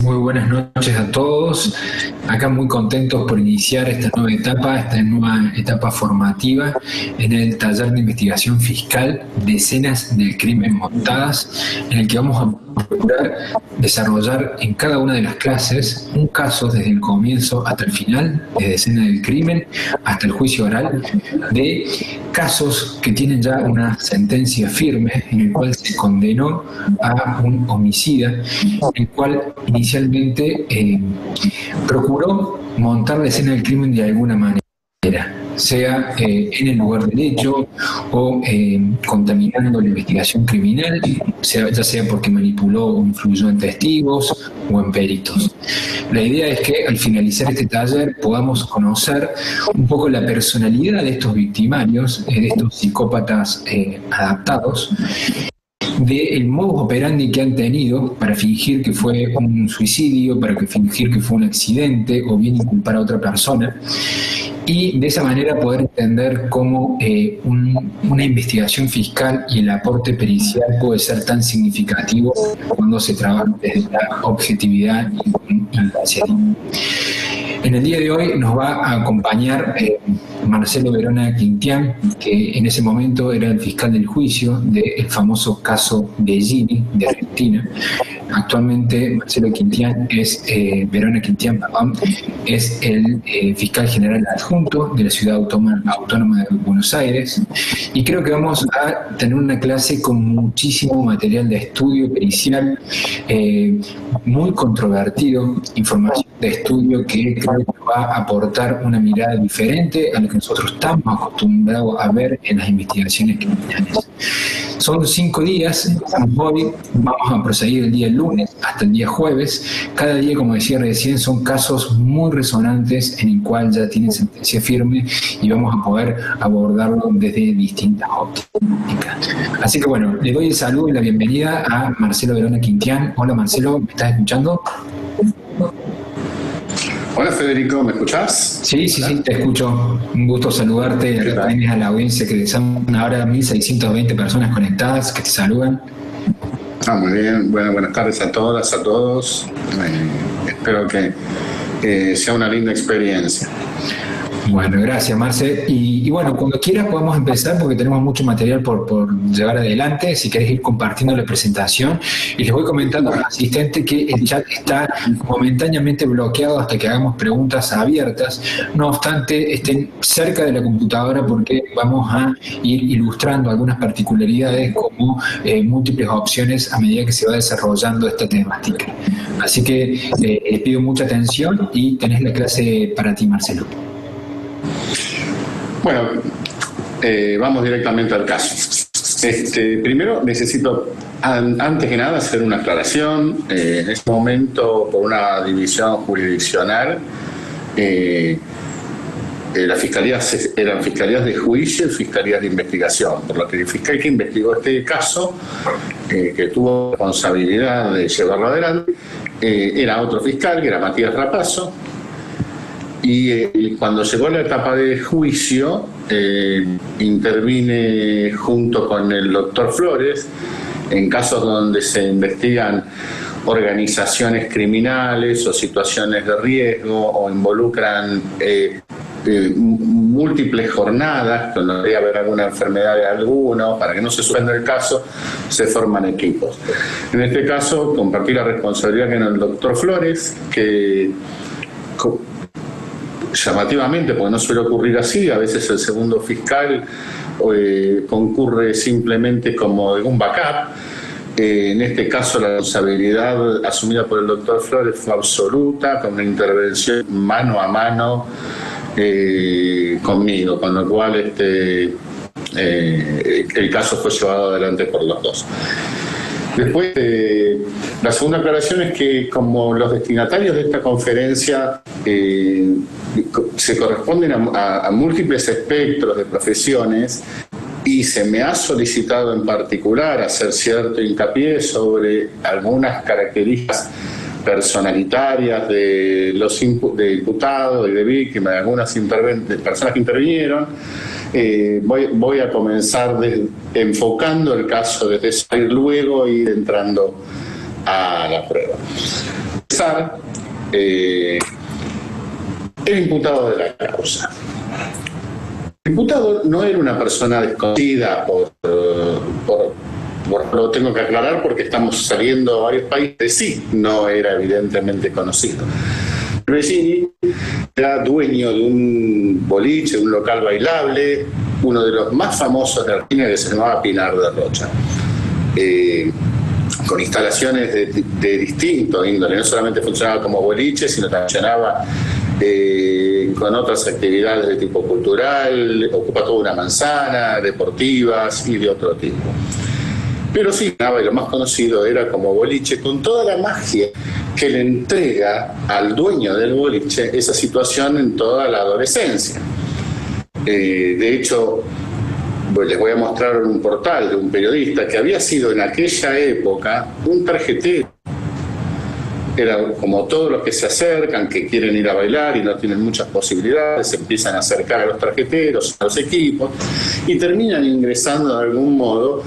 Muy buenas noches a todos. Acá muy contentos por iniciar esta nueva etapa formativa en el taller de investigación fiscal de escenas del crimen montadas, en el que vamos a procurar desarrollar en cada una de las clases un caso desde el comienzo hasta el final, desde escena del crimen hasta el juicio oral, de casos que tienen ya una sentencia firme en el cual se condenó a un homicida, el cual inicialmente procuró montar la escena del crimen de alguna manera, sea en el lugar del hecho o contaminando la investigación criminal, ya sea porque manipuló o influyó en testigos o en peritos. La idea es que al finalizar este taller podamos conocer un poco la personalidad de estos victimarios, de estos psicópatas adaptados, del modus operandi que han tenido para fingir que fue un suicidio, para fingir que fue un accidente o bien inculpar a otra persona, y de esa manera poder entender cómo una investigación fiscal y el aporte pericial puede ser tan significativo cuando se trabaja desde la objetividad y con imparcialidad. En el día de hoy nos va a acompañar Marcelo Verona Quintián, que en ese momento era el fiscal del juicio del famoso caso Bellini de Argentina. Actualmente Marcelo Quintián Verona Quintián, es el fiscal general adjunto de la Ciudad Autónoma de Buenos Aires, y creo que vamos a tener una clase con muchísimo material de estudio pericial, muy controvertido, información de estudio que creo que va a aportar una mirada diferente a lo que nosotros estamos acostumbrados a ver en las investigaciones criminales. Son 5 días, empezamos hoy, vamos a proseguir el día lunes hasta el día jueves. Cada día, como decía recién, son casos muy resonantes en el cual ya tienen sentencia firme y vamos a poder abordarlo desde distintas ópticas. Así que bueno, le doy el saludo y la bienvenida a Marcelo Verona Quintián. Hola Marcelo, ¿me estás escuchando? Hola Federico, ¿me escuchás? Sí, te escucho. Un gusto saludarte. Acá tenés a la audiencia, que son ahora 1.620 personas conectadas que te saludan. Muy bien. Bueno, buenas tardes a todas, a todos. Espero que sea una linda experiencia. Bueno, gracias Marce. Y bueno, cuando quieras podemos empezar porque tenemos mucho material por llevar adelante. Si querés ir compartiendo la presentación, y les voy comentando al asistente que el chat está momentáneamente bloqueado hasta que hagamos preguntas abiertas. No obstante, estén cerca de la computadora porque vamos a ir ilustrando algunas particularidades como múltiples opciones a medida que se va desarrollando esta temática. Así que les pido mucha atención y tenés la clase para ti, Marcelo. Bueno, vamos directamente al caso. Primero necesito, antes que nada, hacer una aclaración. En este momento, por una división jurisdiccional, las fiscalías eran fiscalías de juicio y fiscalías de investigación, por lo que el fiscal que investigó este caso, que tuvo responsabilidad de llevarlo adelante, era otro fiscal, que era Matías Rapazo. Y cuando llegó la etapa de juicio, intervine junto con el doctor Flores en casos donde se investigan organizaciones criminales o situaciones de riesgo o involucran múltiples jornadas, donde debería haber alguna enfermedad de alguno, para que no se suspenda el caso, se forman equipos. En este caso, compartí la responsabilidad con el doctor Flores, que llamativamente, porque no suele ocurrir así, a veces el segundo fiscal concurre simplemente como un backup. En este caso la responsabilidad asumida por el doctor Flores fue absoluta, con una intervención mano a mano conmigo, con lo cual el caso fue llevado adelante por los dos. Después, la segunda aclaración es que como los destinatarios de esta conferencia se corresponden a múltiples espectros de profesiones, y se me ha solicitado en particular hacer cierto hincapié sobre algunas características personalitarias de los imputados y de víctimas, de algunas personas que intervinieron. Voy a comenzar enfocando el caso desde eso y luego ir entrando a la prueba. El imputado de la causa. El imputado no era una persona desconocida lo tengo que aclarar porque estamos saliendo a varios países, sí, no era evidentemente conocido. Bellini era dueño de un boliche, de un local bailable, uno de los más famosos de Argentina, que se llamaba Pinar de Rocha, con instalaciones de distinto índole. No solamente funcionaba como boliche, sino que funcionaba con otras actividades de tipo cultural, ocupa toda una manzana, deportivas y de otro tipo. Pero sí, y lo más conocido era como boliche, con toda la magia que le entrega al dueño del boliche esa situación en toda la adolescencia. De hecho, pues les voy a mostrar un portal de un periodista que había sido en aquella época un tarjetero. Era como todos los que se acercan, que quieren ir a bailar y no tienen muchas posibilidades, se empiezan a acercar a los tarjeteros, a los equipos, y terminan ingresando de algún modo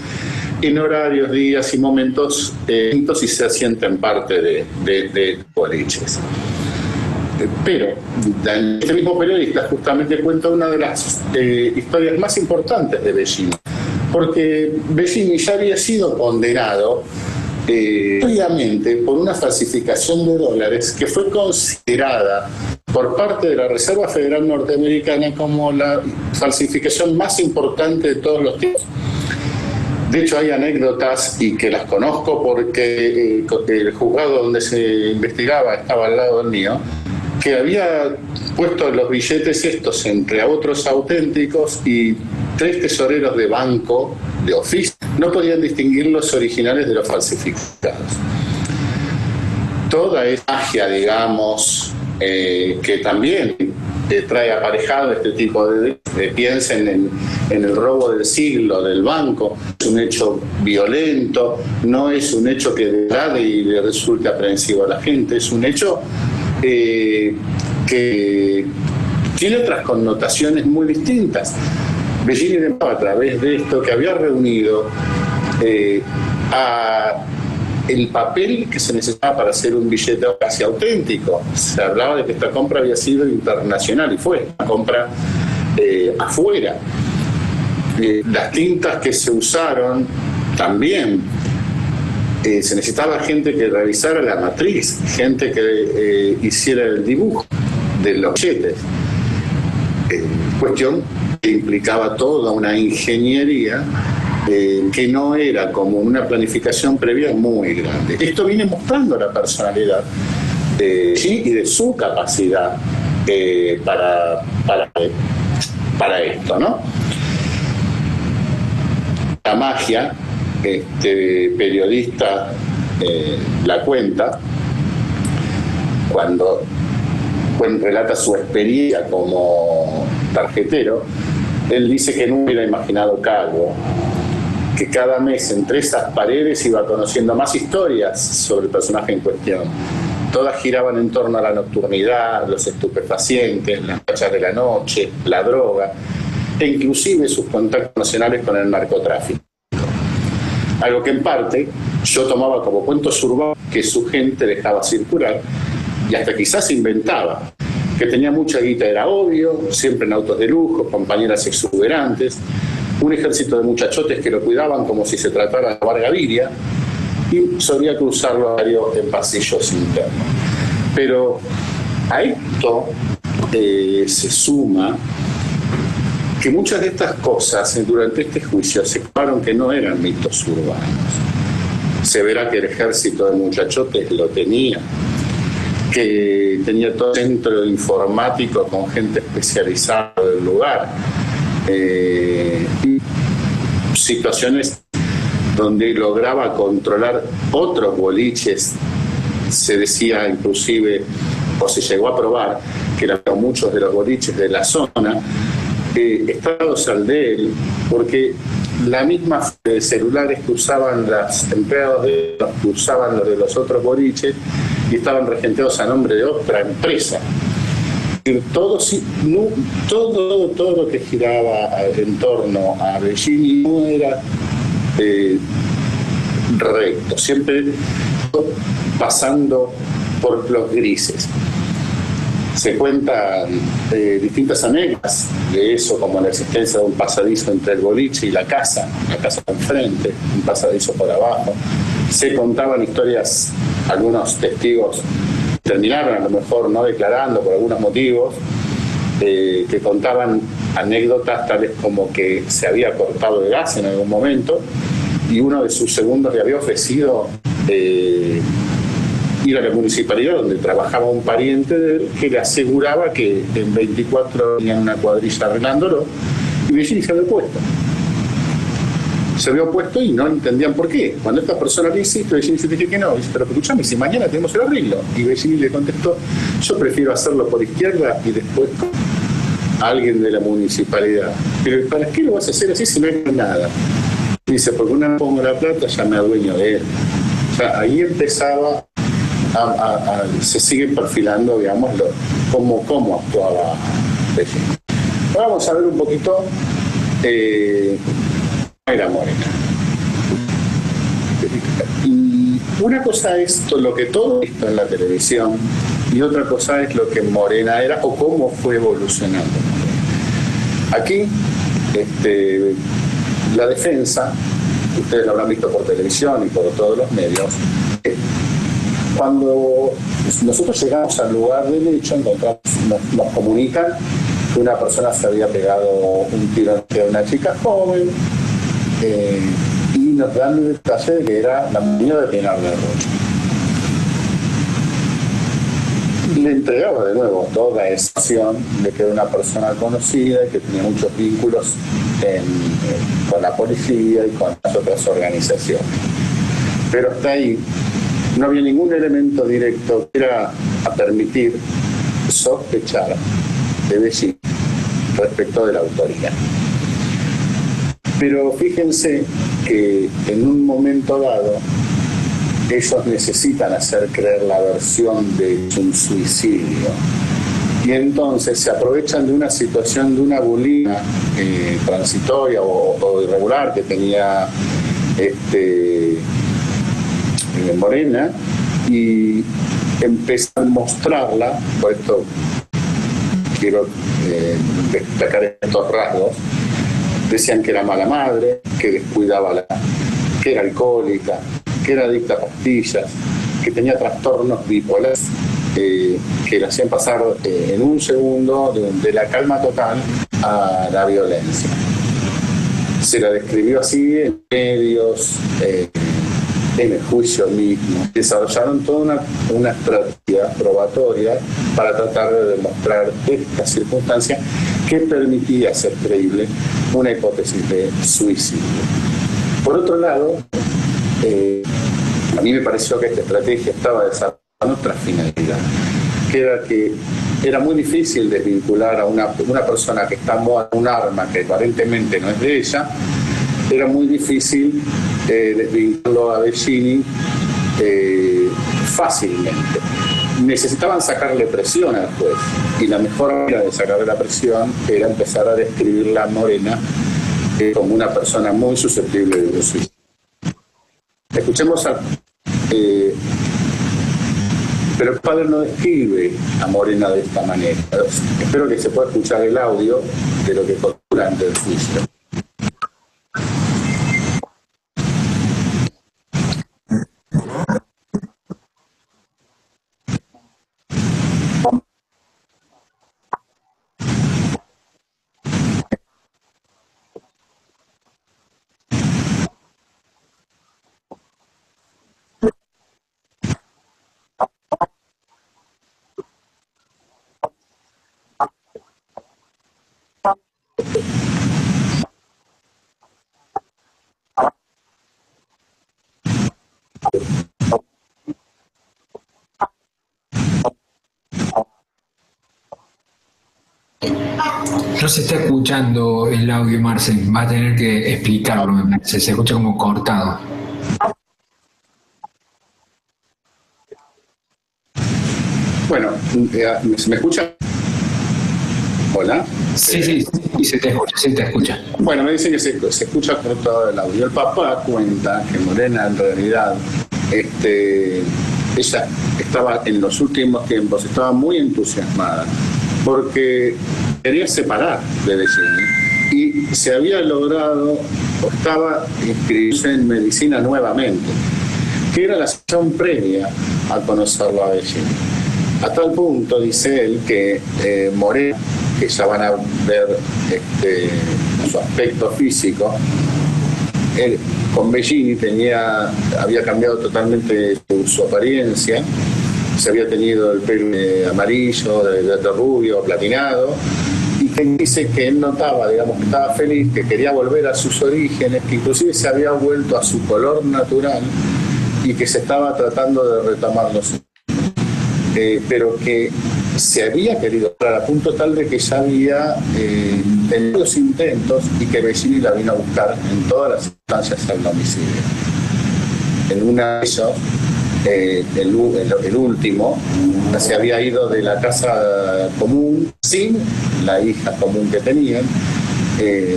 en horarios, días y momentos distintos y se asienten parte de boliches. Pero este mismo periodista justamente cuenta una de las historias más importantes de Bellini, porque Bellini ya había sido condenado previamente por una falsificación de dólares que fue considerada por parte de la Reserva Federal Norteamericana como la falsificación más importante de todos los tiempos. De hecho, hay anécdotas, y que las conozco porque el juzgado donde se investigaba estaba al lado del mío, que había puesto los billetes estos entre otros auténticos, y 3 tesoreros de banco, de oficio, no podían distinguir los originales de los falsificados. Toda esa magia, digamos, que también trae aparejado este tipo de piensen en el robo del siglo del banco. Es un hecho violento, no es un hecho que degrade y le resulte aprensivo a la gente, es un hecho que tiene otras connotaciones muy distintas. Bellini demostraba a través de esto que había reunido el papel que se necesitaba para hacer un billete casi auténtico. Se hablaba de que esta compra había sido internacional, y fue una compra afuera. Las tintas que se usaron también. Se necesitaba gente que revisara la matriz, gente que hiciera el dibujo de los billetes. Cuestión que implicaba toda una ingeniería que no era como una planificación previa muy grande. Esto viene mostrando la personalidad sí, y de su capacidad para esto, ¿no? La magia, este periodista la cuenta cuando relata su experiencia como tarjetero. Él dice que no hubiera imaginado algo, que cada mes entre esas paredes iba conociendo más historias sobre el personaje en cuestión. Todas giraban en torno a la nocturnidad, los estupefacientes, las fachas de la noche, la droga, e inclusive sus contactos nacionales con el narcotráfico. Algo que en parte yo tomaba como cuentos urbanos que su gente dejaba circular, y hasta quizás inventaba. Que tenía mucha guita era obvio, siempre en autos de lujo, compañeras exuberantes, un ejército de muchachotes que lo cuidaban como si se tratara de Vargas Viria, y solía cruzarlo a diario en pasillos internos. Pero a esto se suma que muchas de estas cosas durante este juicio se comprobaron que no eran mitos urbanos. Se verá que el ejército de muchachotes lo tenía, que tenía todo centro informático con gente especializada del lugar, y situaciones donde lograba controlar otros boliches. Se decía inclusive, o se llegó a probar, que eran muchos de los boliches de la zona estados al de él, porque la misma de celulares que usaban los empleados que usaban los de los otros boliches y estaban regenteados a nombre de otra empresa. Todo lo que giraba en torno a Bellini no era recto. Siempre pasando por los grises. Se cuentan distintas anécdotas de eso, como la existencia de un pasadizo entre el boliche y la casa enfrente, un pasadizo por abajo. Se contaban historias, algunos testigos terminaron a lo mejor no declarando por algunos motivos, que contaban anécdotas tales como que se había cortado el gas en algún momento y uno de sus segundos le había ofrecido ir a la municipalidad donde trabajaba un pariente de él que le aseguraba que en 24 tenían una cuadrilla arreglándolo, y Bellini se había opuesto. Se había opuesto y no entendían por qué. Cuando esta persona le insiste, Bellini se dice que no. Dice, pero escuchame, si mañana tenemos el arreglo. Y Bellini le contestó, yo prefiero hacerlo por izquierda y después con alguien de la municipalidad. Pero ¿para qué lo vas a hacer así si no hay nada? Dice, porque una vez pongo la plata ya me adueño de él. O sea, ahí empezaba se sigue perfilando, digamos, cómo actuaba Bellini. Vamos a ver un poquito era Morena. Y una cosa es lo que todo visto en la televisión y otra cosa es lo que Morena era o cómo fue evolucionando. Aquí, la defensa, ustedes lo habrán visto por televisión y por todos los medios, cuando nosotros llegamos al lugar del hecho, nos comunican que una persona se había pegado un tiro a una chica joven, y nos dan el detalle de que era la niña de Pinar del Rocho. Le entregaba de nuevo toda esa acción de que era una persona conocida y que tenía muchos vínculos con la policía y con las otras organizaciones. Pero hasta ahí no había ningún elemento directo que era a permitir sospechar de Bellini respecto de la autoría. Pero fíjense que en un momento dado ellos necesitan hacer creer la versión de un suicidio y entonces se aprovechan de una situación de una bulimia transitoria o irregular que tenía Morena y empiezan a mostrarla. Por esto quiero destacar estos rasgos. Decían que era mala madre, que descuidaba que era alcohólica, que era adicta a pastillas, que tenía trastornos bipolares, que la hacían pasar en un segundo de la calma total a la violencia. Se la describió así en medios, en el juicio mismo. Desarrollaron toda una estrategia probatoria para tratar de demostrar esta circunstancia que permitía hacer creíble una hipótesis de suicidio. Por otro lado, a mí me pareció que esta estrategia estaba desarrollando otra finalidad, que era que era muy difícil desvincular a una persona que está armada con un arma que aparentemente no es de ella. Era muy difícil desvincularlo a Bellini fácilmente. Necesitaban sacarle presión al juez y la mejor manera de sacarle la presión era empezar a describirla a Morena como una persona muy susceptible de un suicidio. Escuchemos pero el padre no describe a Morena de esta manera. Espero que se pueda escuchar el audio de lo que contó durante el juicio. No se está escuchando el audio, Marce. Va a tener que explicarlo, me parece. Se escucha como cortado. Bueno, ¿se me escucha? ¿Hola? Sí, se te escucha. Bueno, me dicen que se escucha cortado el audio. El papá cuenta que Morena en realidad ella estaba en los últimos tiempos, estaba muy entusiasmada porque quería separar de Bellini y se había logrado, o estaba inscribirse en medicina nuevamente, que era la situación previa a conocerlo a Bellini. A tal punto, dice él, que Morena, que ya van a ver su aspecto físico, él con Bellini había cambiado totalmente su apariencia, se había tenido el pelo amarillo, de rubio, platinado, y que dice que él notaba, digamos, que estaba feliz, que quería volver a sus orígenes, que inclusive se había vuelto a su color natural y que se estaba tratando de retomar los pero que se había querido a punto tal de que ya había tenido los intentos y que Bellini la vino a buscar en todas las instancias al domicilio. En una de ellos, el último, se había ido de la casa común sin la hija común que tenían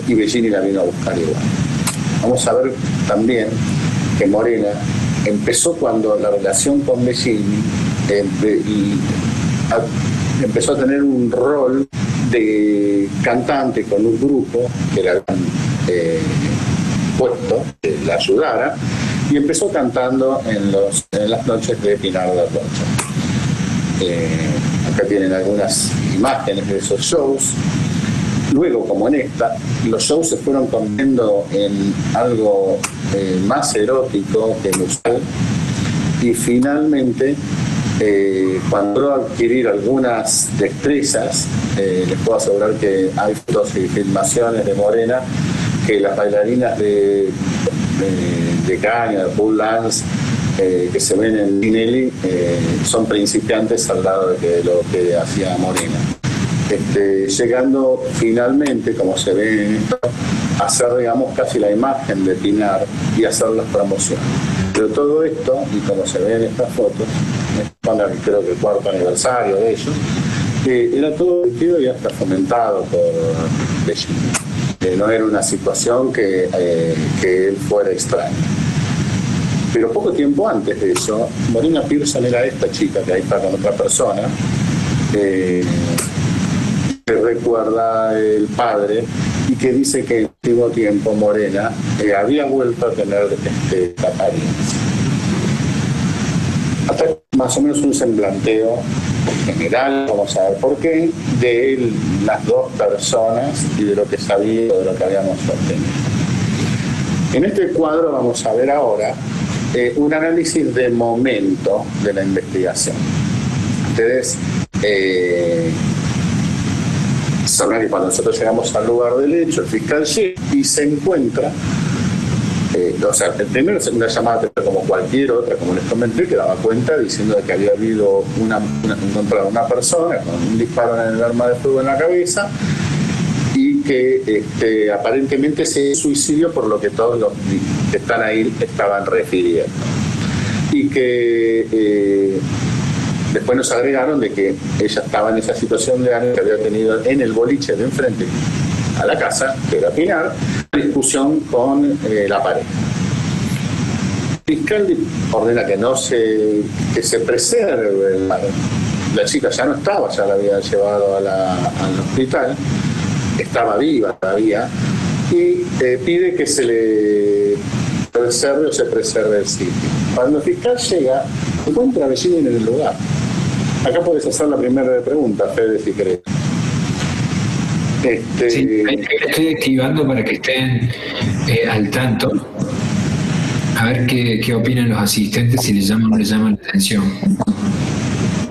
y Bellini la vino a buscar igual. Vamos a ver también que Morena empezó cuando la relación con Bellini empezó a tener un rol de cantante con un grupo que le habían puesto, que la ayudara, y empezó cantando en las noches de Pinar de Rocha. Acá tienen algunas imágenes de esos shows. Luego, como en esta, los shows se fueron convirtiendo en algo más erótico que inusual, y finalmente cuando logró adquirir algunas destrezas, les puedo asegurar que hay fotos y filmaciones de Morena que las bailarinas de caña, de pole dance, que se ven en Tinelli, son principiantes al lado de lo que hacía Morena. Llegando finalmente, como se ve en esto, a hacer, digamos, casi la imagen de Pinar y hacer las promociones. Pero todo esto, y como se ve en estas fotos, creo que el 4º aniversario de ellos, era todo divertido y hasta fomentado por Bellini. No era una situación que él fuera extraña. Pero poco tiempo antes de eso, Morena Pearson era esta chica que ahí está con otra persona, que recuerda el padre y que dice que en el último tiempo Morena había vuelto a tener esta apariencia. Hasta más o menos un semblanteo general, vamos a ver por qué, de las dos personas y de lo que sabía, de lo que habíamos obtenido. En este cuadro vamos a ver ahora un análisis de momento de la investigación. Ustedes sabrán que cuando nosotros llegamos al lugar del hecho, el fiscal llega y se encuentra, o sea, primero es una llamada como cualquier otra, como les comenté, que daba cuenta diciendo que había habido encontrado una persona con un disparo en el arma de fuego en la cabeza y que aparentemente se suicidió, por lo que todos los que están ahí estaban refiriendo. Y que después nos agregaron de que ella estaba en esa situación de ánimo que había tenido en el boliche de enfrente a la casa, que era Pinar, discusión con la pareja. El fiscal ordena que se preserve. La chica ya no estaba, ya la había llevado al hospital, estaba viva todavía, y pide que se le preserve o se preserve el sitio. Cuando el fiscal llega, encuentra a Bellini en el lugar. Acá puedes hacer la primera pregunta, Fede, si querés. Sí, estoy activando para que estén al tanto. A ver qué opinan los asistentes, si les llaman o no les llaman la atención.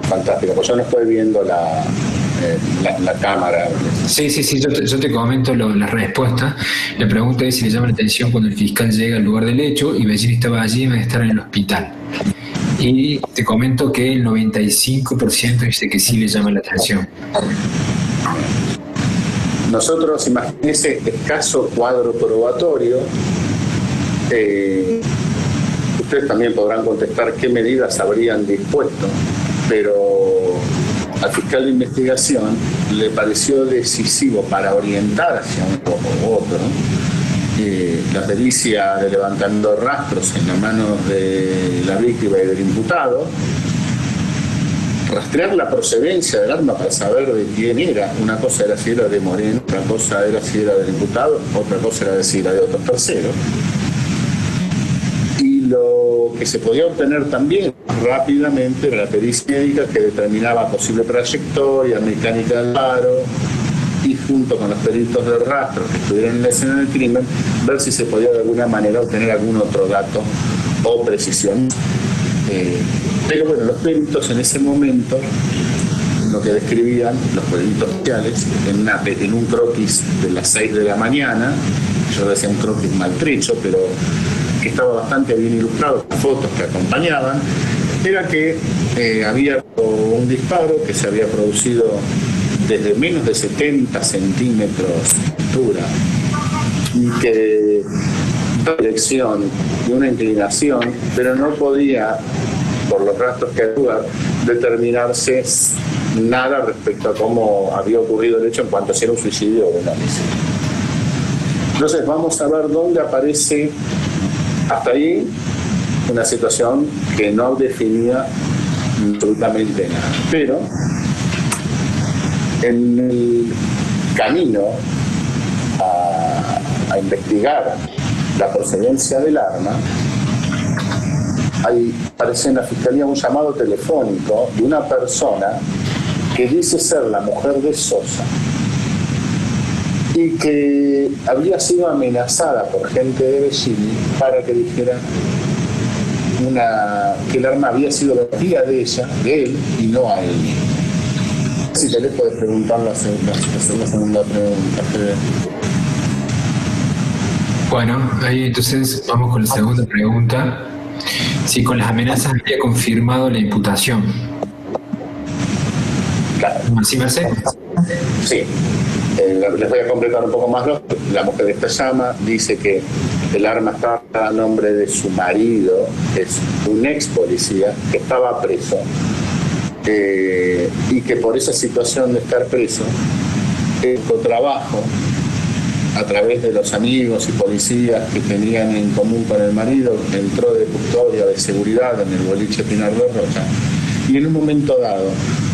Fantástico, pues yo no estoy viendo la cámara. Sí, yo te comento la respuesta. La pregunta es si le llama la atención cuando el fiscal llega al lugar del hecho y Bellini estaba allí en vez de estar en el hospital. Y te comento que el 95% dice que sí le llama la atención. Nosotros, imagínense, escaso cuadro probatorio. Ustedes también podrán contestar qué medidas habrían dispuesto, pero al fiscal de investigación le pareció decisivo para orientar hacia un poco u otro la pericia de levantando rastros en las manos de la víctima y del imputado, rastrear la procedencia del arma para saber de quién era. Una cosa era si era de Moreno, otra cosa era si era del imputado, otra cosa era si era de otros terceros. Y lo que se podía obtener también rápidamente era la pericia médica, que determinaba posible trayectoria, mecánica del paro, y junto con los peritos de rastro que estuvieran en la escena del crimen, ver si se podía de alguna manera obtener algún otro dato o precisión. Pero bueno, los peritos en ese momento, lo que describían los peritos sociales, en un croquis de las 6 de la mañana, yo decía un croquis maltrecho, pero que estaba bastante bien ilustrado con fotos que acompañaban, era que había un disparo que se había producido desde menos de 70 centímetros de altura y que una dirección y una inclinación, pero no podía, por los rastros que había, determinarse nada respecto a cómo había ocurrido el hecho en cuanto a si era un suicidio o un homicidio. Entonces vamos a ver dónde aparece hasta ahí una situación que no definía absolutamente nada. Pero en el camino a investigar la procedencia del arma, aparece en la Fiscalía un llamado telefónico de una persona que dice ser la mujer de Sosa y que había sido amenazada por gente de Bellini para que dijera que el arma había sido la tía de ella, de él, y no a él. Si te le puedes preguntar la segunda pregunta. Bueno, ahí entonces vamos con la segunda pregunta. Si con las amenazas había confirmado la imputación. Claro. ¿Sí, Mercedes? Sí. Les voy a completar un poco más. La mujer de esta llama dice que el arma estaba a nombre de su marido, que es un ex policía, que estaba preso, y que por esa situación de estar preso, con trabajo, a través de los amigos y policías que tenían en común con el marido, entró de custodia de seguridad en el boliche Pinar de Rocha, y en un momento dado,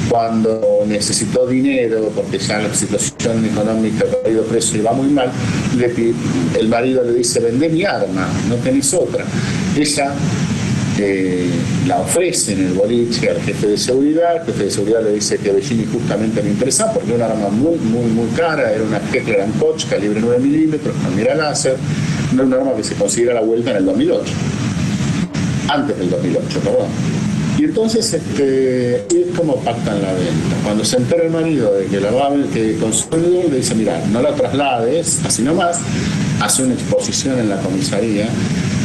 cuando necesitó dinero, porque ya la situación económica que ha ido preso iba muy mal, el marido le dice: vendé mi arma, no tenés otra. Ella la ofrece en el boliche al jefe de seguridad. El jefe de seguridad le dice que a Bellini justamente le interesa porque era un arma muy cara, era una Heckler & Koch calibre 9 milímetros con mira láser, no era un arma que se consiguiera la vuelta en el 2008, antes del 2008, perdón. Y entonces es como pactan la venta. Cuando se entera el marido de que la va a ver, que consumidor le dice: mira, no la traslades así nomás, hace una exposición en la comisaría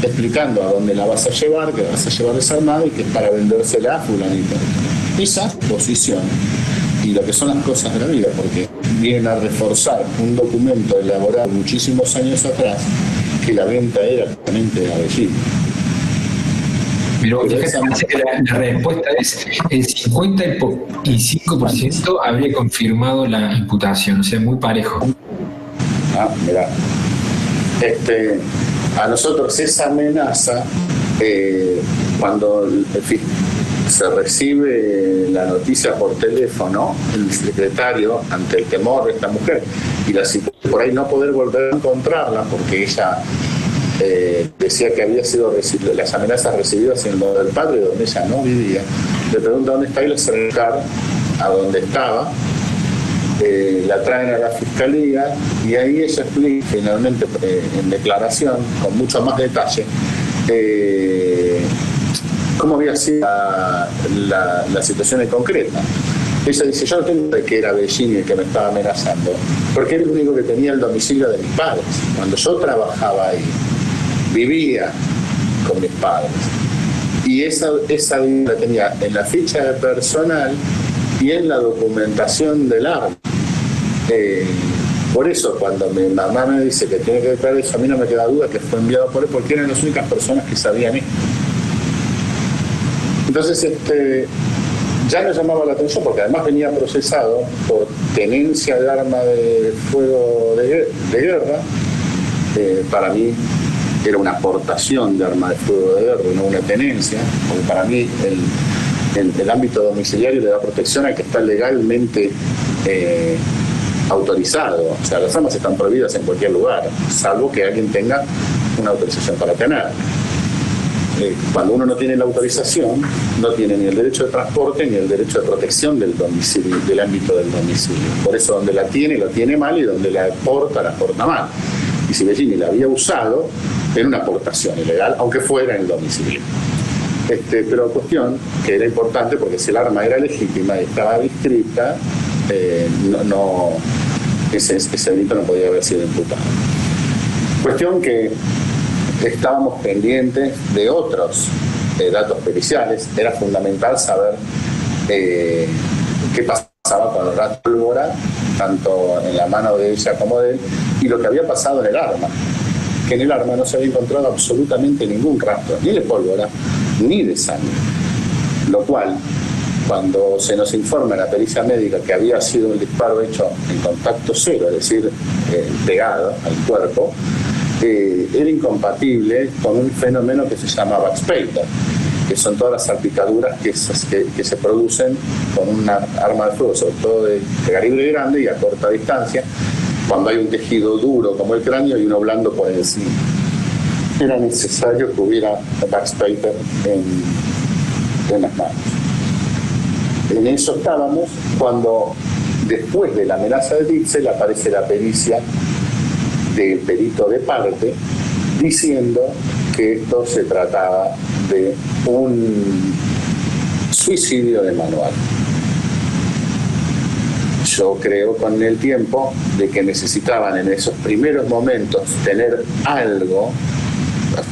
explicando a dónde la vas a llevar, que la vas a llevar desarmada y que es para vendérsela a fulanito. Esa exposición y lo que son las cosas de la vida, porque vienen a reforzar un documento elaborado muchísimos años atrás, que la venta era realmente a Bellini. Pero fíjate que la respuesta es: el 55% habría confirmado la imputación, o sea, muy parejo. Mirá. A nosotros esa amenaza, cuando se recibe la noticia por teléfono, el secretario, ante el temor de esta mujer y por ahí no poder volver a encontrarla, porque ella decía que había sido las amenazas recibidas en lo del padre, donde ella no vivía, le pregunta dónde está y le acercar a donde estaba. La traen a la fiscalía y ahí ella explica finalmente en declaración con mucho más detalle cómo había sido la situación en concreta. Ella dice: yo no tengo de que era Bellini el que me estaba amenazando, porque era el único que tenía el domicilio de mis padres. Cuando yo trabajaba ahí, vivía con mis padres, y esa la tenía en la ficha de personal y en la documentación del arma. Por eso cuando mi mamá me dice que tiene que declarar eso, a mí no me queda duda que fue enviado por él, porque eran las únicas personas que sabían esto. Entonces ya me llamaba la atención, porque además venía procesado por tenencia de arma de fuego de guerra, para mí era una aportación de arma de fuego de guerra, no una tenencia, porque para mí el ámbito domiciliario le da protección al que está legalmente autorizado. O sea, las armas están prohibidas en cualquier lugar, salvo que alguien tenga una autorización para tener. Cuando uno no tiene la autorización, no tiene ni el derecho de transporte ni el derecho de protección del domicilio, del ámbito del domicilio. Por eso donde la tiene, lo tiene mal, y donde la porta mal. Y si Bellini la había usado, era una aportación ilegal, aunque fuera en el domicilio. Pero cuestión que era importante, porque si el arma era legítima y estaba inscrita, ese delito no podía haber sido imputado. Cuestión que estábamos pendientes de otros datos periciales. Era fundamental saber qué pasaba con el rastro de pólvora, tanto en la mano de ella como de él, y lo que había pasado en el arma. Que en el arma no se había encontrado absolutamente ningún rastro, ni de pólvora, ni de sangre. Lo cual, cuando se nos informa en la pericia médica que había sido un disparo hecho en contacto cero, es decir, pegado al cuerpo, era incompatible con un fenómeno que se llama backspatter, que son todas las salpicaduras que se producen con una arma de fuego, sobre todo de calibre grande y a corta distancia, cuando hay un tejido duro como el cráneo y uno blando por encima. Era necesario que hubiera backspatter en las manos. En eso estábamos cuando, después de la amenaza de Ditzel, aparece la pericia del perito de parte diciendo que esto se trataba de un suicidio de manual. Yo creo con el tiempo de que necesitaban en esos primeros momentos tener algo.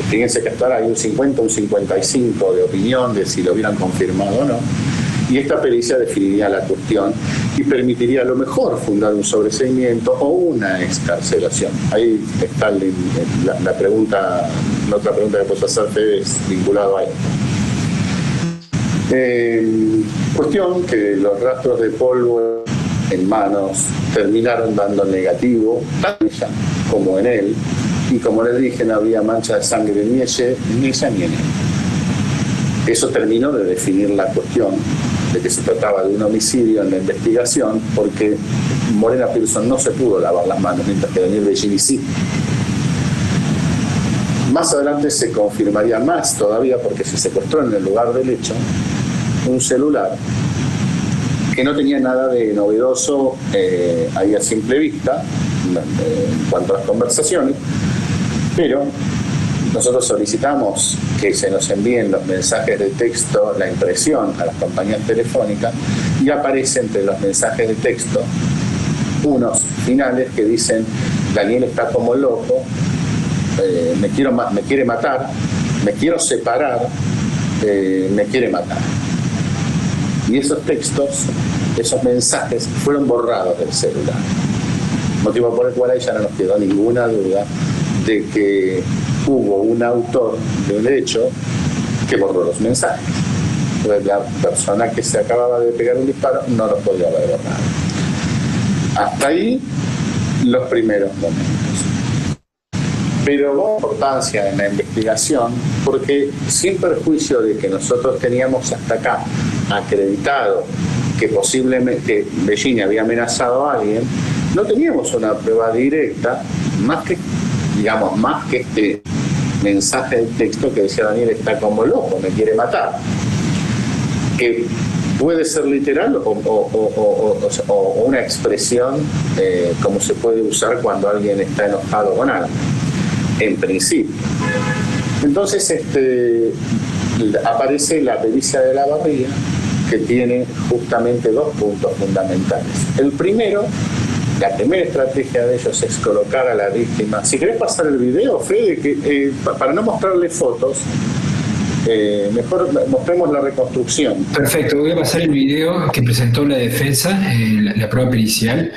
Fíjense que hasta ahora hay un 50, un 55 de opinión de si lo hubieran confirmado o no. Y esta pericia definiría la cuestión y permitiría a lo mejor fundar un sobreseimiento o una excarcelación. Ahí está la pregunta, la otra pregunta que puedo hacer, Fede, es vinculado a esto. Cuestión que los rastros de polvo en manos terminaron dando negativo, tanto en ella como en él, y como les dije, no había mancha de sangre ni en ella ni en él. Eso terminó de definir la cuestión de que se trataba de un homicidio en la investigación, porque Morena Pearson no se pudo lavar las manos, mientras que Daniel Bellini sí. Más adelante se confirmaría más todavía, porque se secuestró en el lugar del hecho un celular que no tenía nada de novedoso ahí a simple vista en cuanto a las conversaciones, pero nosotros solicitamos que se nos envíen los mensajes de texto, la impresión a las compañías telefónicas, y aparece entre los mensajes de texto unos finales que dicen: Daniel está como loco, me quiere matar, me quiero separar, me quiere matar. Y esos textos, esos mensajes fueron borrados del celular, motivo por el cual a ella no nos quedó ninguna duda de que hubo un autor de un hecho que borró los mensajes. Entonces, la persona que se acababa de pegar un disparo no los podía haber borrado. Hasta ahí los primeros momentos. Pero hubo importancia en la investigación, porque sin perjuicio de que nosotros teníamos hasta acá acreditado que posiblemente Bellini había amenazado a alguien, no teníamos una prueba directa, más que este mensaje de texto que decía: Daniel está como loco, me quiere matar, que puede ser literal o una expresión como se puede usar cuando alguien está enojado con algo, en principio. Entonces aparece la pericia de Olavarría, que tiene justamente dos puntos fundamentales. El primero, la primera estrategia de ellos es colocar a la víctima. Si querés pasar el video, Fede, que para no mostrarle fotos, mejor mostremos la reconstrucción. Perfecto, voy a pasar el video que presentó la defensa, la prueba pericial.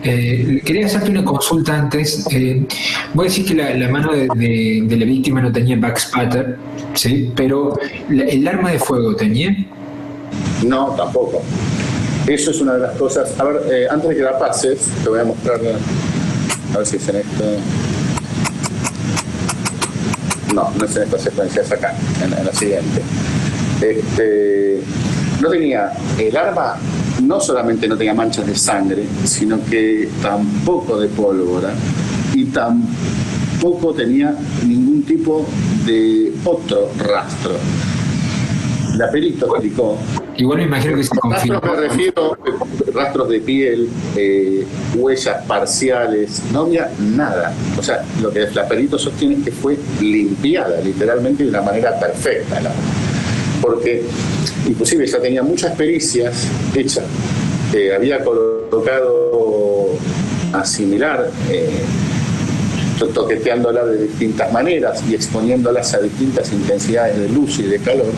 Quería hacerte una consulta antes. Voy a decir que la mano de la víctima no tenía backspatter, ¿sí? Pero el arma de fuego tenía. No, tampoco. Eso es una de las cosas. A ver, antes de que la pases, te voy a mostrar, a ver si es en esto. no es en esta secuencia, es acá, en la siguiente. No tenía, el arma no solamente no tenía manchas de sangre, sino que tampoco de pólvora y tampoco tenía ningún tipo de otro rastro. La perito explicó. Igual me imagino que se confirmó. Rastros me refiero, rastros de piel, huellas parciales, no había nada. O sea, lo que la perito sostiene es que fue limpiada literalmente de una manera perfecta. Porque inclusive ya tenía muchas pericias hechas. Había colocado asimilar, toqueteándola de distintas maneras y exponiéndolas a distintas intensidades de luz y de calor.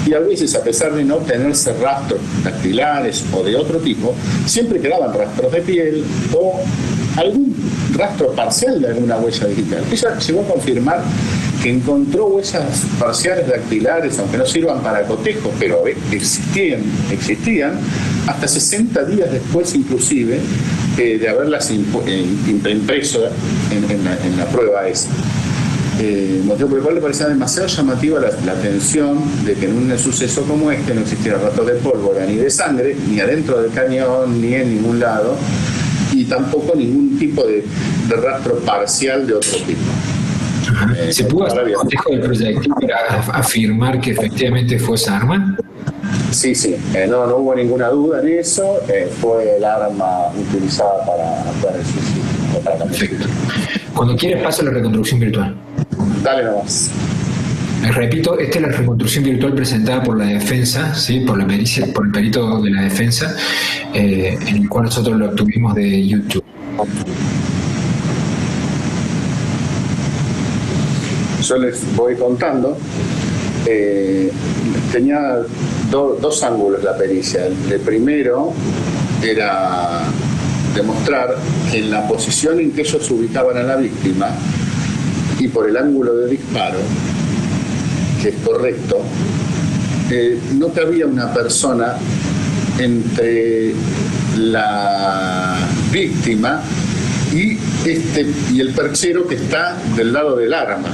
Y a veces, a pesar de no tenerse rastros dactilares o de otro tipo, siempre quedaban rastros de piel o algún rastro parcial de alguna huella digital. Ella llegó a confirmar que encontró huellas parciales dactilares, aunque no sirvan para cotejo, pero existían hasta 60 días después inclusive de haberlas impreso en la prueba esa. Motivo por el cual le parecía demasiado llamativa la atención de que en un suceso como este no existiera rastros de pólvora ni de sangre, ni adentro del cañón, ni en ningún lado, y tampoco ningún tipo de rastro parcial de otro tipo. ¿Se pudo hacer un cotejo del proyectil para afirmar que efectivamente fue esa arma? Sí, no hubo ninguna duda en eso, fue el arma utilizada para actuar el suicidio. Perfecto. Cuando quieres paso a la reconstrucción virtual. Dale nomás. Repito, esta es la reconstrucción virtual presentada por la defensa, ¿sí? Por la pericia, por el perito de la defensa, en el cual nosotros lo obtuvimos de YouTube. Yo les voy contando. Tenía dos ángulos la pericia. El primero era demostrar que en la posición en que ellos ubicaban a la víctima y por el ángulo de disparo, que es correcto, no cabía una persona entre la víctima y el perchero que está del lado del arma.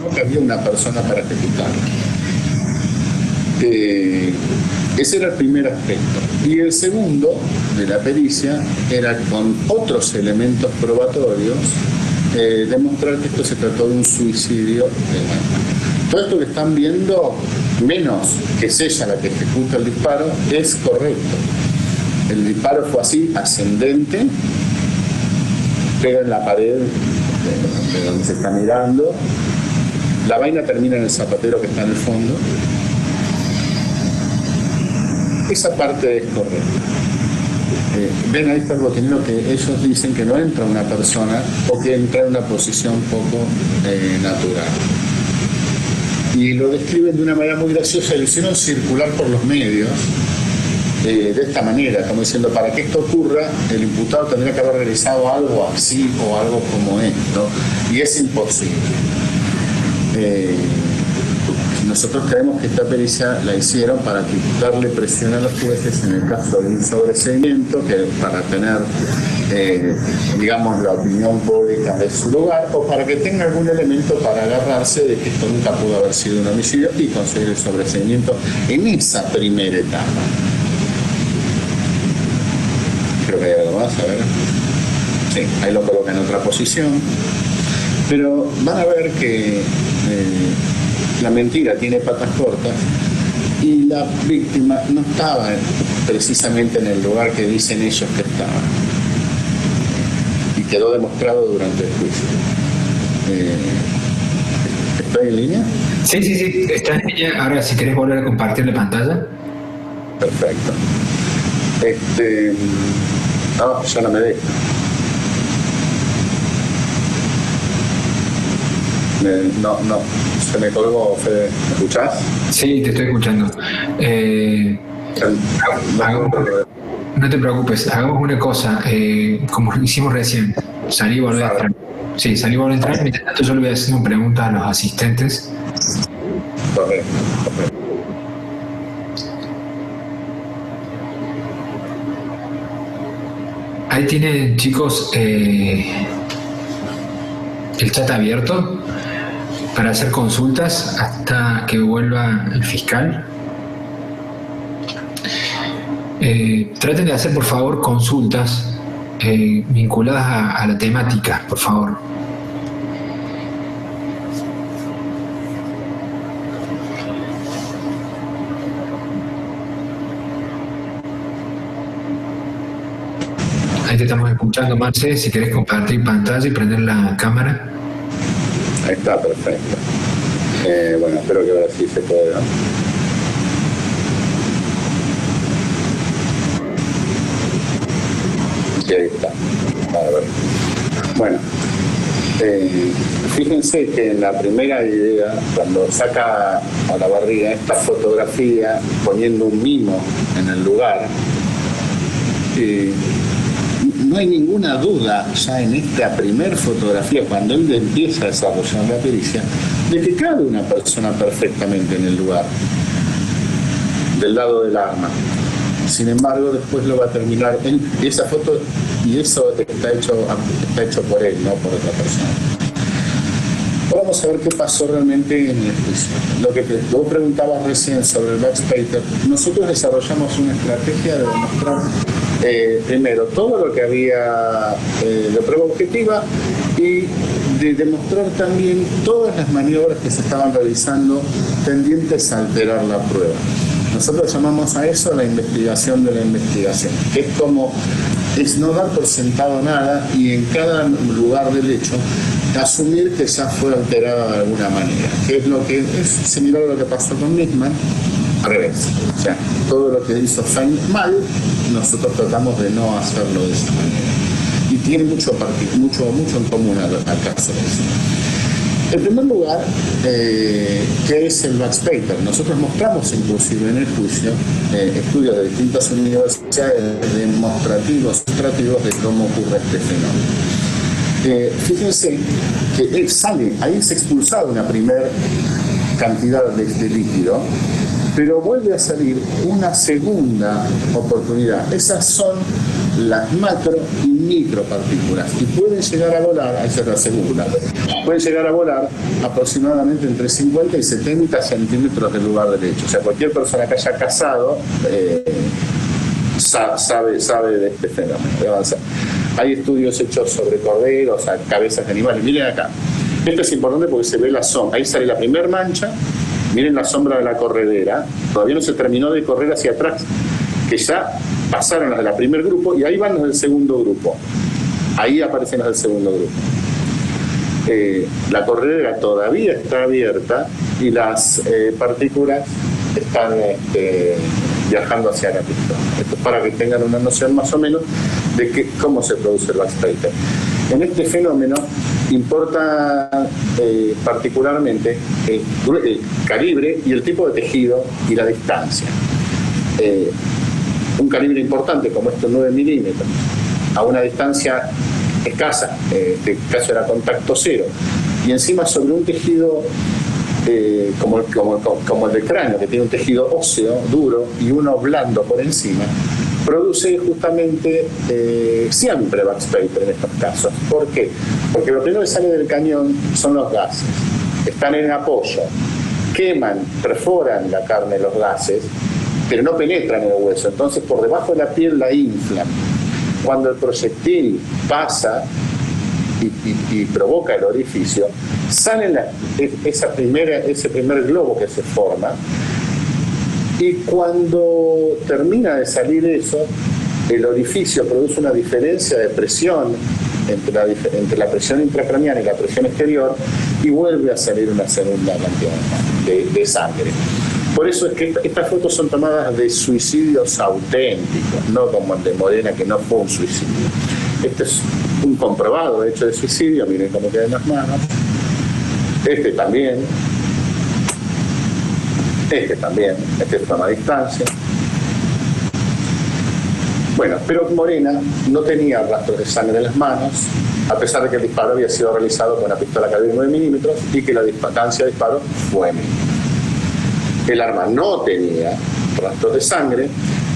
No cabía una persona para ejecutarla. Ese era el primer aspecto. Y el segundo de la pericia era con otros elementos probatorios demostrar que esto se trató de un suicidio. Todo esto que están viendo, menos que es ella la que ejecuta el disparo, es correcto. El disparo fue así, ascendente, pega en la pared de donde se está mirando. La vaina termina en el zapatero que está en el fondo. Esa parte es correcta. Ven, ahí está el botinero que ellos dicen que no entra una persona o que entra en una posición poco natural. Y lo describen de una manera muy graciosa, lo hicieron circular por los medios de esta manera, como diciendo, para que esto ocurra, el imputado tendría que haber realizado algo así o algo como esto, y es imposible. Nosotros creemos que esta pericia la hicieron para quitarle presión a los jueces en el caso de un sobreseimiento, que para tener, digamos, la opinión pública de su lugar, o para que tenga algún elemento para agarrarse de que esto nunca pudo haber sido un homicidio y conseguir el sobreseimiento en esa primera etapa. Creo que hay algo más, a ver. Sí, ahí lo coloca en otra posición. Pero van a ver que la mentira tiene patas cortas y la víctima no estaba precisamente en el lugar que dicen ellos que estaba. Y quedó demostrado durante el juicio. ¿Estoy en línea? Sí, está en línea. Ahora, si querés volver a compartir la pantalla. Perfecto. No, ya no me deja. No, se me colgó, Fede. ¿Me escuchás? Sí, te estoy escuchando. No te preocupes, hagamos una cosa, como hicimos recién, salí y volví a entrar. Sí, salí y volví a entrar, mientras tanto yo le voy haciendo preguntas a los asistentes. Correcto. Ahí tienen, chicos, el chat abierto. para hacer consultas hasta que vuelva el fiscal. Traten de hacer, por favor, consultas vinculadas a la temática, por favor. Ahí te estamos escuchando, Marce. Si querés compartir pantalla y prender la cámara. Ahí está, perfecto. Bueno, espero que ahora sí se pueda. Y ahí está. A ver. Bueno, fíjense que en la primera idea, cuando saca a la barriga esta fotografía poniendo un mimo en el lugar, no hay ninguna duda ya en esta primer fotografía, cuando él empieza a desarrollar la pericia, de que cabe una persona perfectamente en el lugar, del lado del arma. Sin embargo, después lo va a terminar en esa foto, y eso está hecho por él, no por otra persona. Vamos a ver qué pasó realmente en el juicio. Lo que vos preguntabas recién sobre el backspacer, nosotros desarrollamos una estrategia de demostrar primero todo lo que había de prueba objetiva y de demostrar también todas las maniobras que se estaban realizando tendientes a alterar la prueba. Nosotros llamamos a eso la investigación de la investigación, que es no dar por sentado nada y en cada lugar del hecho asumir que ya fue alterada de alguna manera, que es lo que es similar a lo que pasó con Nisman, al revés. O sea, todo lo que hizo Fein mal, nosotros tratamos de no hacerlo de esa manera. Y tiene mucho en común al caso de eso. En primer lugar, ¿qué es el backspacer? Nosotros mostramos inclusive en el juicio estudios de distintas universidades demostrativos de cómo ocurre este fenómeno. Fíjense que ahí se expulsaba una primera cantidad de líquido, pero vuelve a salir una segunda oportunidad. Esas son las macro y micropartículas y pueden llegar a volar, esa es la segunda, pueden llegar a volar aproximadamente entre 50 y 70 centímetros del lugar del hecho. O sea, cualquier persona que haya cazado sabe de este fenómeno. Hay estudios hechos sobre corderos, cabezas de animales. Miren acá, esto es importante porque se ve la sombra, ahí sale la primera mancha. Miren la sombra de la corredera, todavía no se terminó de correr hacia atrás, que ya pasaron las del primer grupo y ahí van los del segundo grupo. Ahí aparecen los del segundo grupo. La corredera todavía está abierta y las partículas están viajando hacia la pista. Esto es para que tengan una noción más o menos de cómo se produce el backspacer. En este fenómeno importa particularmente el calibre y el tipo de tejido y la distancia. Un calibre importante como estos 9 milímetros a una distancia escasa, este caso era contacto cero, y encima sobre un tejido como el del cráneo, que tiene un tejido óseo duro y uno blando por encima, produce justamente siempre backspacer en estos casos. ¿Por qué? Porque lo primero que sale del cañón son los gases, están en apoyo, queman, perforan la carne los gases, pero no penetran en el hueso, entonces por debajo de la piel la inflan. Cuando el proyectil pasa y provoca el orificio, sale ese primer globo que se forma, y cuando termina de salir eso, el orificio produce una diferencia de presión entre la presión intracraneal y la presión exterior, y vuelve a salir una segunda cantidad de sangre. Por eso es que estas fotos son tomadas de suicidios auténticos, no como el de Morena, que no fue un suicidio. Este es un comprobado hecho de suicidio, miren cómo quedan las manos. Este también, este toma a distancia. Bueno, pero Morena no tenía rastros de sangre en las manos, a pesar de que el disparo había sido realizado con una pistola calibre 9 milímetros y que la distancia de disparo fue mínima. El arma no tenía rastros de sangre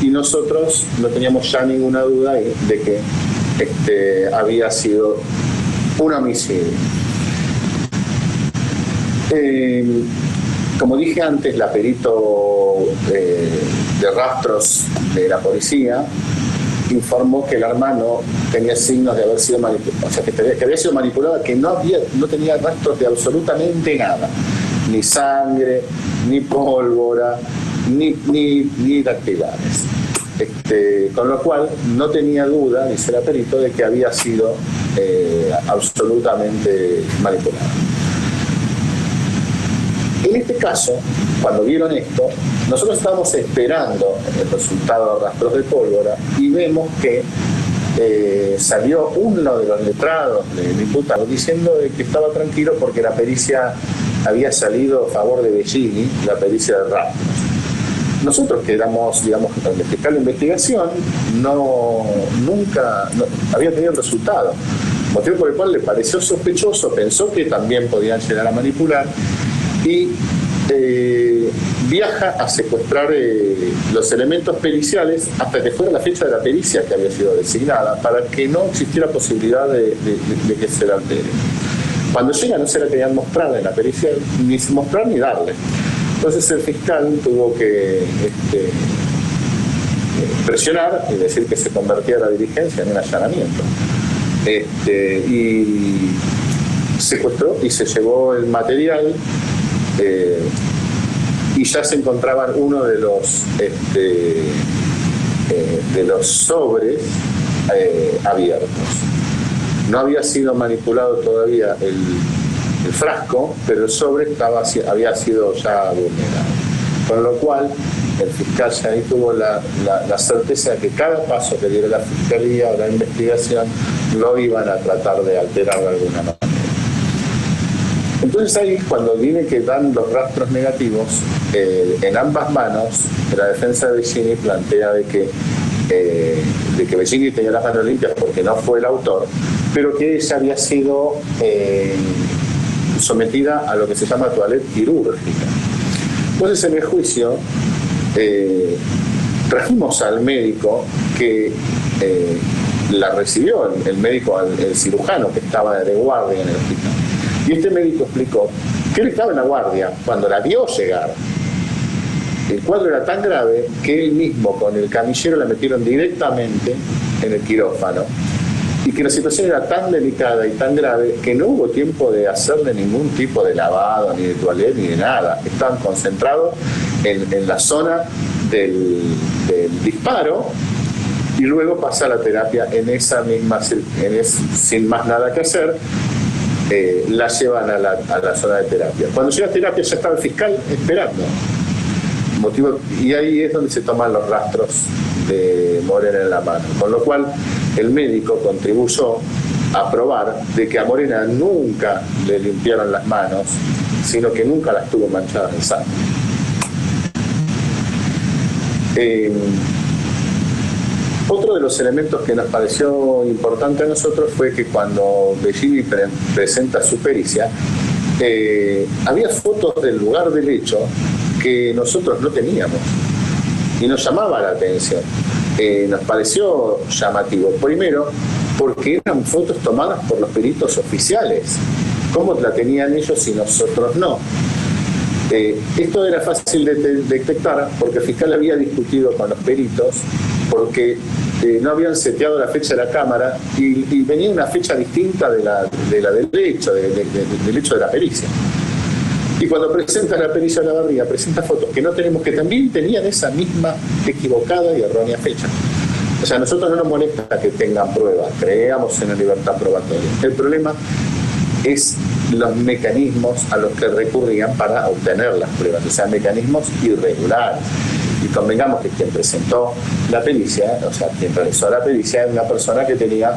y nosotros no teníamos ya ninguna duda de que había sido un homicidio. Como dije antes, la perito de rastros de la policía informó que el arma no tenía signos de haber sido manipulada, o sea, que había sido manipulada, que no tenía rastros de absolutamente nada, ni sangre, ni pólvora, ni dactilares. Con lo cual no tenía duda, dice la perito, de que había sido absolutamente manipulada. En este caso, cuando vieron esto, nosotros estábamos esperando el resultado de rastros de pólvora y vemos que salió uno de los letrados del imputado diciendo de que estaba tranquilo porque la pericia había salido a favor de Bellini, la pericia de rastros. Nosotros que éramos, digamos, el fiscal de investigación, nunca había tenido el resultado, motivo por el cual le pareció sospechoso, pensó que también podían llegar a manipular y viaja a secuestrar los elementos periciales hasta que fuera la fecha de la pericia que había sido designada, para que no existiera posibilidad de que se la altere. Cuando llega no se la querían mostrar en la pericia, ni mostrar ni darle. Entonces el fiscal tuvo que presionar y decir que se convertía la diligencia en un allanamiento. Y secuestró y se llevó el material y ya se encontraban uno de los sobres abiertos. No había sido manipulado todavía el frasco, pero el sobre había sido ya vulnerado. Con lo cual, el fiscal ya ahí tuvo la certeza de que cada paso que diera la fiscalía o la investigación lo iban a tratar de alterar de alguna manera. Entonces ahí, cuando viene que dan los rastros negativos, en ambas manos, la defensa de Bellini plantea de que Bellini tenía las manos limpias porque no fue el autor, pero que ella había sido sometida a lo que se llama toilette quirúrgica. Entonces en el juicio trajimos al médico que la recibió, el médico, el cirujano que estaba de guardia en el hospital. Y este médico explicó que él estaba en la guardia cuando la vio llegar. El cuadro era tan grave que él mismo con el camillero la metieron directamente en el quirófano y que la situación era tan delicada y tan grave que no hubo tiempo de hacerle ningún tipo de lavado, ni de toilette, ni de nada. Estaban concentrados en la zona del disparo y luego pasa la terapia en esa misma, sin más nada que hacer. La llevan a la zona de terapia. Cuando llega a terapia ya estaba el fiscal esperando. Y ahí es donde se toman los rastros de Morena en la mano. Con lo cual el médico contribuyó a probar de que a Morena nunca le limpiaron las manos, sino que nunca las tuvo manchadas de sangre. Otro de los elementos que nos pareció importante a nosotros fue que cuando Bellini presenta su pericia, había fotos del lugar del hecho que nosotros no teníamos y nos llamaba la atención. Nos pareció llamativo. Primero, porque eran fotos tomadas por los peritos oficiales. ¿Cómo la tenían ellos y nosotros no? Esto era fácil de detectar porque el fiscal había discutido con los peritos porque no habían seteado la fecha de la cámara y venía una fecha distinta del hecho, del hecho de la pericia. Y cuando presenta la pericia de la barriga, presenta fotos que no tenemos, que también tenían esa misma equivocada y errónea fecha. O sea, a nosotros no nos molesta que tengan pruebas, creamos en la libertad probatoria. El problema es los mecanismos a los que recurrían para obtener las pruebas, o sea, mecanismos irregulares. Y convengamos que quien presentó la pericia, o sea, quien realizó la pericia, era una persona que tenía,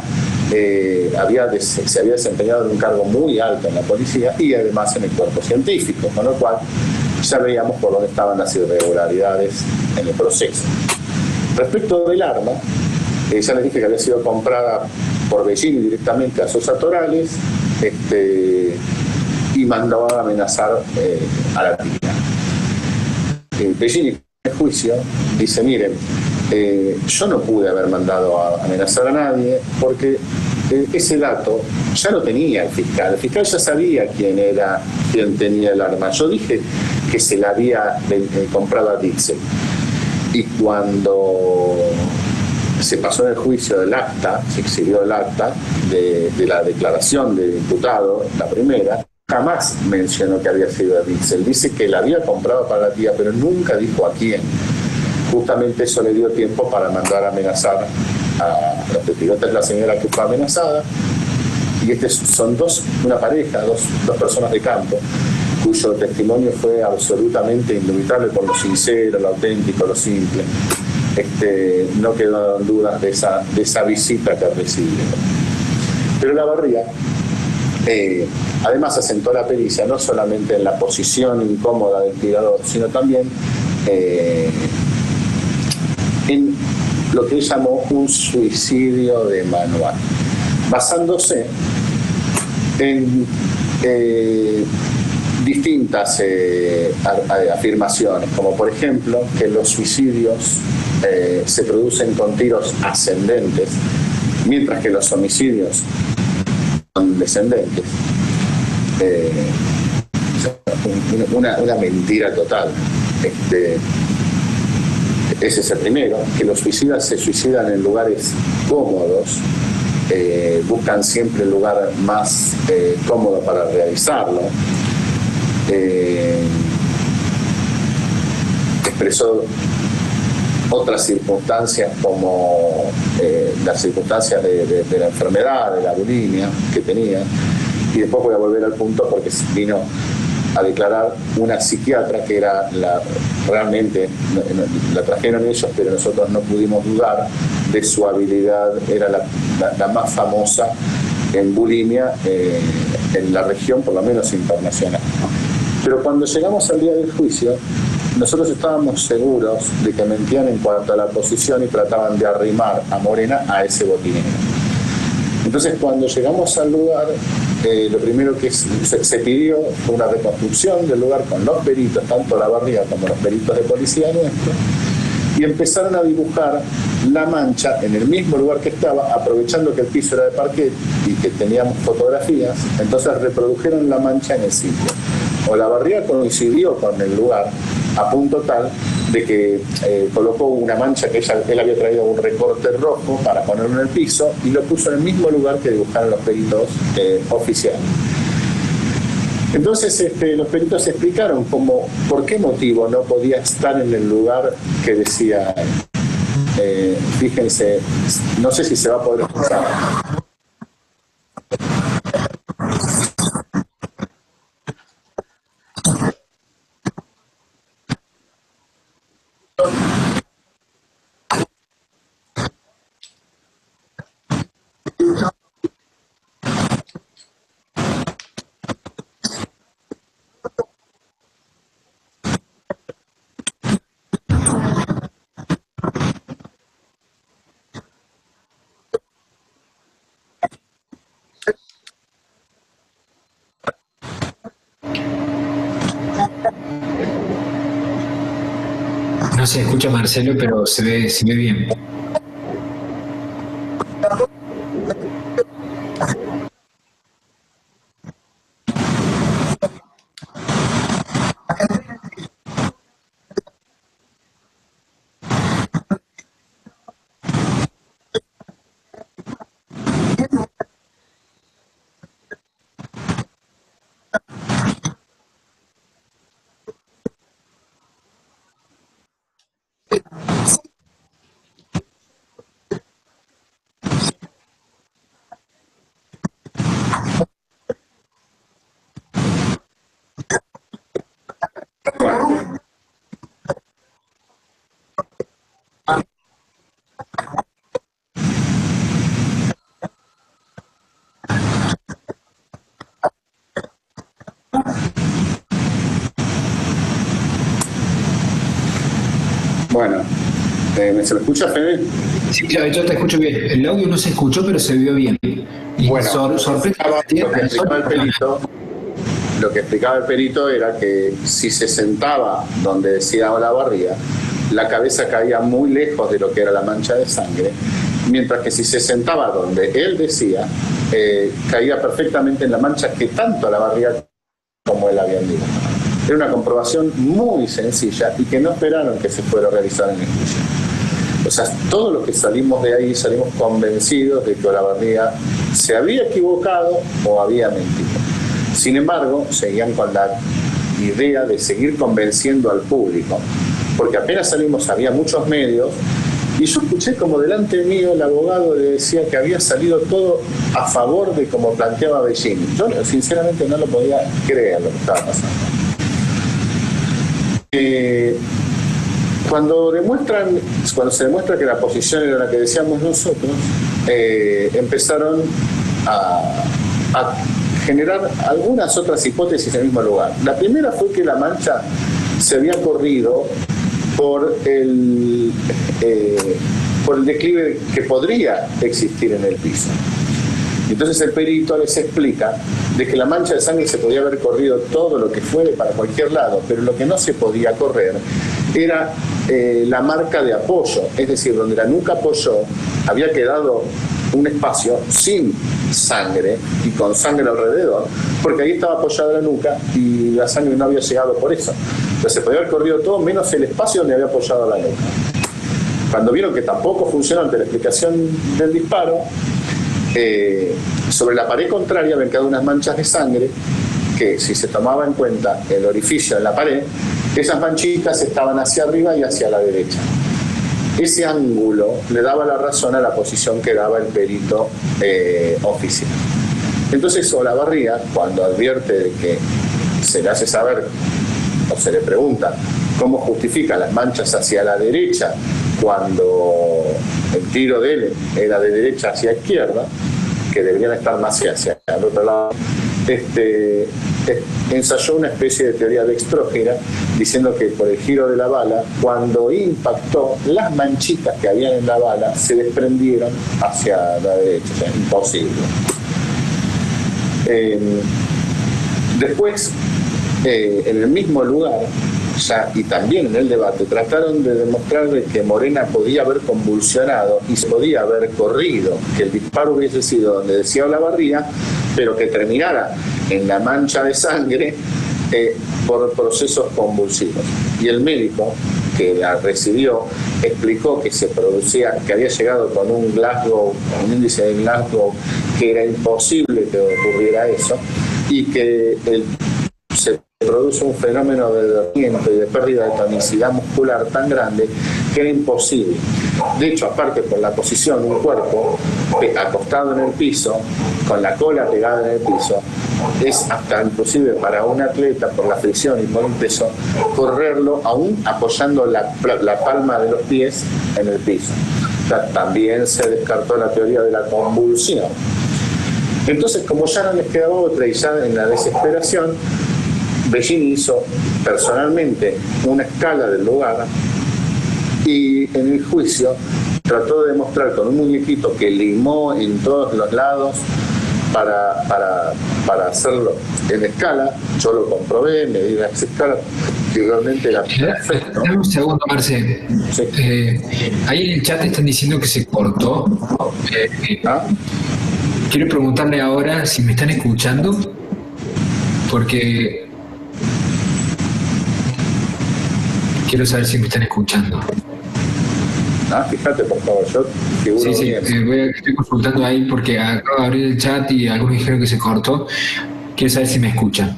se había desempeñado en un cargo muy alto en la policía y además en el cuerpo científico, con lo cual ya veíamos por dónde estaban las irregularidades en el proceso. Respecto del arma, ya les dije que había sido comprada por Bellini directamente a Sosa Torales y mandó a amenazar a la tía. Bellini en el juicio dice, miren, yo no pude haber mandado a amenazar a nadie porque ese dato ya lo tenía el fiscal ya sabía quién tenía el arma. Yo dije que se la había comprado a Dixel, y cuando se pasó en el juicio del acta, se exhibió el acta de la declaración del imputado, la primera, jamás mencionó que había sido a Dixel. Dice que la había comprado para la tía, pero nunca dijo a quién. Justamente eso le dio tiempo para mandar a amenazar a los testigos. Esta es la señora que fue amenazada, y son una pareja, dos personas de campo, cuyo testimonio fue absolutamente indubitable por lo sincero, lo auténtico, lo simple. No quedaron dudas de esa visita que recibió. Pero Olavarría además asentó la pericia no solamente en la posición incómoda del tirador, sino también en lo que él llamó un suicidio de manual, basándose en distintas afirmaciones, como por ejemplo que los suicidios se producen con tiros ascendentes, mientras que los homicidios son descendentes. Una mentira total. Ese es el primero, que los suicidas se suicidan en lugares cómodos, buscan siempre el lugar más cómodo para realizarlo. Expresó otras circunstancias como las circunstancias de la enfermedad, de la bulimia que tenía, y después voy a volver al punto porque vino a declarar una psiquiatra que era realmente la trajeron ellos, pero nosotros no pudimos dudar de su habilidad, era la más famosa en bulimia en la región, por lo menos internacional. Pero cuando llegamos al día del juicio, nosotros estábamos seguros de que mentían en cuanto a la posición y trataban de arrimar a Morena a ese botinero. Entonces, cuando llegamos al lugar, lo primero que se pidió fue una reconstrucción del lugar con los peritos, tanto Olavarría como los peritos de policía nuestro, y empezaron a dibujar la mancha en el mismo lugar que estaba, aprovechando que el piso era de parquet y que teníamos fotografías. Entonces reprodujeron la mancha en el sitio. Olavarría coincidió con el lugar a punto tal de que colocó una mancha que él había traído un recorte rojo para ponerlo en el piso y lo puso en el mismo lugar que dibujaron los peritos oficiales. Entonces los peritos explicaron por qué motivo no podía estar en el lugar que decía. Fíjense, no sé si se va a poder escuchar. No se escucha Marcelo, pero se ve bien. Bueno, ¿se me escucha, Fede? Sí, yo te escucho bien. El audio no se escuchó, pero se vio bien. Y bueno, lo que explicaba el perito era que si se sentaba donde decía Olavarría, la cabeza caía muy lejos de lo que era la mancha de sangre mientras que si se sentaba donde él decía, caía perfectamente en la mancha que tanto Olavarría como él habían dicho. Era una comprobación muy sencilla y que no esperaron que se fuera a realizar en el juicio. O sea, todos los que salimos de ahí salimos convencidos de que Olavarría se había equivocado o había mentido. Sin embargo, seguían con la idea de seguir convenciendo al público, porque apenas salimos había muchos medios, y yo escuché como delante mío el abogado le decía que había salido todo a favor de como planteaba Bellini. Yo sinceramente no lo podía creer lo que estaba pasando. Cuando se demuestra que la posición era la que decíamos nosotros, empezaron a generar algunas otras hipótesis en el mismo lugar. La primera fue que la mancha se había corrido por el declive que podría existir en el piso. Entonces el perito les explica de que la mancha de sangre se podía haber corrido todo lo que fuere para cualquier lado, pero lo que no se podía correr era la marca de apoyo, es decir, donde la nuca apoyó había quedado un espacio sin sangre y con sangre alrededor, porque ahí estaba apoyada la nuca y la sangre no había llegado por eso. Entonces se podía haber corrido todo menos el espacio donde había apoyado la nuca. Cuando vieron que tampoco funcionó ante la explicación del disparo, sobre la pared contraria habían quedado unas manchas de sangre que, si se tomaba en cuenta el orificio en la pared, esas manchitas estaban hacia arriba y hacia la derecha. Ese ángulo le daba la razón a la posición que daba el perito oficial. Entonces Olavarría, cuando advierte de que se le hace saber o se le pregunta cómo justifica las manchas hacia la derecha cuando el tiro de él era de derecha hacia izquierda, que deberían estar más hacia el otro lado, ensayó una especie de teoría dextrógena diciendo que por el giro de la bala, cuando impactó, las manchitas que habían en la bala se desprendieron hacia la derecha, o sea, imposible. Después, en el mismo lugar, ya, y también en el debate, trataron de demostrar que Morena podía haber convulsionado y se podía haber corrido, que el disparo hubiese sido donde decía Olavarría, pero que terminara en la mancha de sangre por procesos convulsivos. Y el médico que la recibió explicó que se producía, que había llegado con un índice de Glasgow que era imposible que ocurriera eso, y que se produce un fenómeno de dormiento y de pérdida de tonicidad muscular tan grande que era imposible. De hecho, aparte por la posición, un cuerpo acostado en el piso, con la cola pegada en el piso, es hasta imposible para un atleta, por la fricción y por un peso, correrlo aún apoyando la palma de los pies en el piso. O sea, también se descartó la teoría de la convulsión. Entonces, como ya no les quedaba otra y ya en la desesperación, Bellini hizo personalmente una escala del lugar y en el juicio trató de demostrar con un muñequito que limó en todos los lados para hacerlo en escala. Yo lo comprobé, me di las escalas que realmente era perfecto. Dame un segundo, Marce. Sí. Ahí en el chat están diciendo que se cortó. Quiero preguntarle ahora si me están escuchando, porque quiero saber si me están escuchando. Fíjate, por favor, yo seguro. Sí, estoy consultando ahí porque acabo de abrir el chat y algunos dijeron que se cortó. Quiero saber si me escuchan.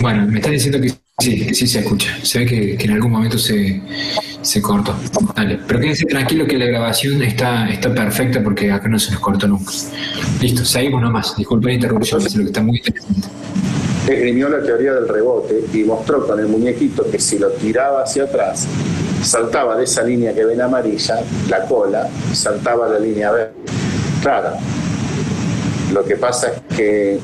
Bueno, me están diciendo que sí se escucha. Se ve que en algún momento se cortó. Dale. Pero quédense tranquilo que la grabación está perfecta porque acá no se nos cortó nunca. Listo, seguimos nomás. Disculpen la interrupción, es lo que está muy interesante. Esgrimió la teoría del rebote y mostró con el muñequito que si lo tiraba hacia atrás, saltaba de esa línea que ven amarilla, la cola, saltaba a la línea verde. Claro, lo que pasa es que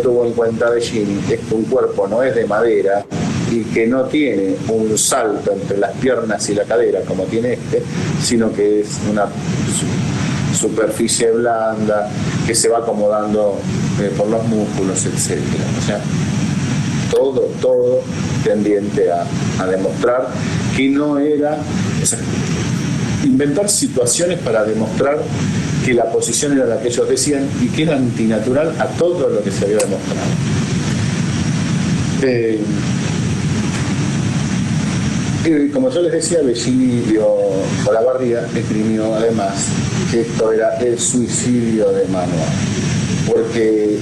tuvo en cuenta Bellini es que un cuerpo no es de madera y que no tiene un salto entre las piernas y la cadera como tiene este, sino que es una superficie blanda que se va acomodando por los músculos, etc. O sea, todo tendiente a demostrar que no era, o sea, inventar situaciones para demostrar que la posición era la que ellos decían y que era antinatural a todo lo que se había demostrado. Como yo les decía, Bellini Olavarría escribió además que esto era el suicidio de Manual, porque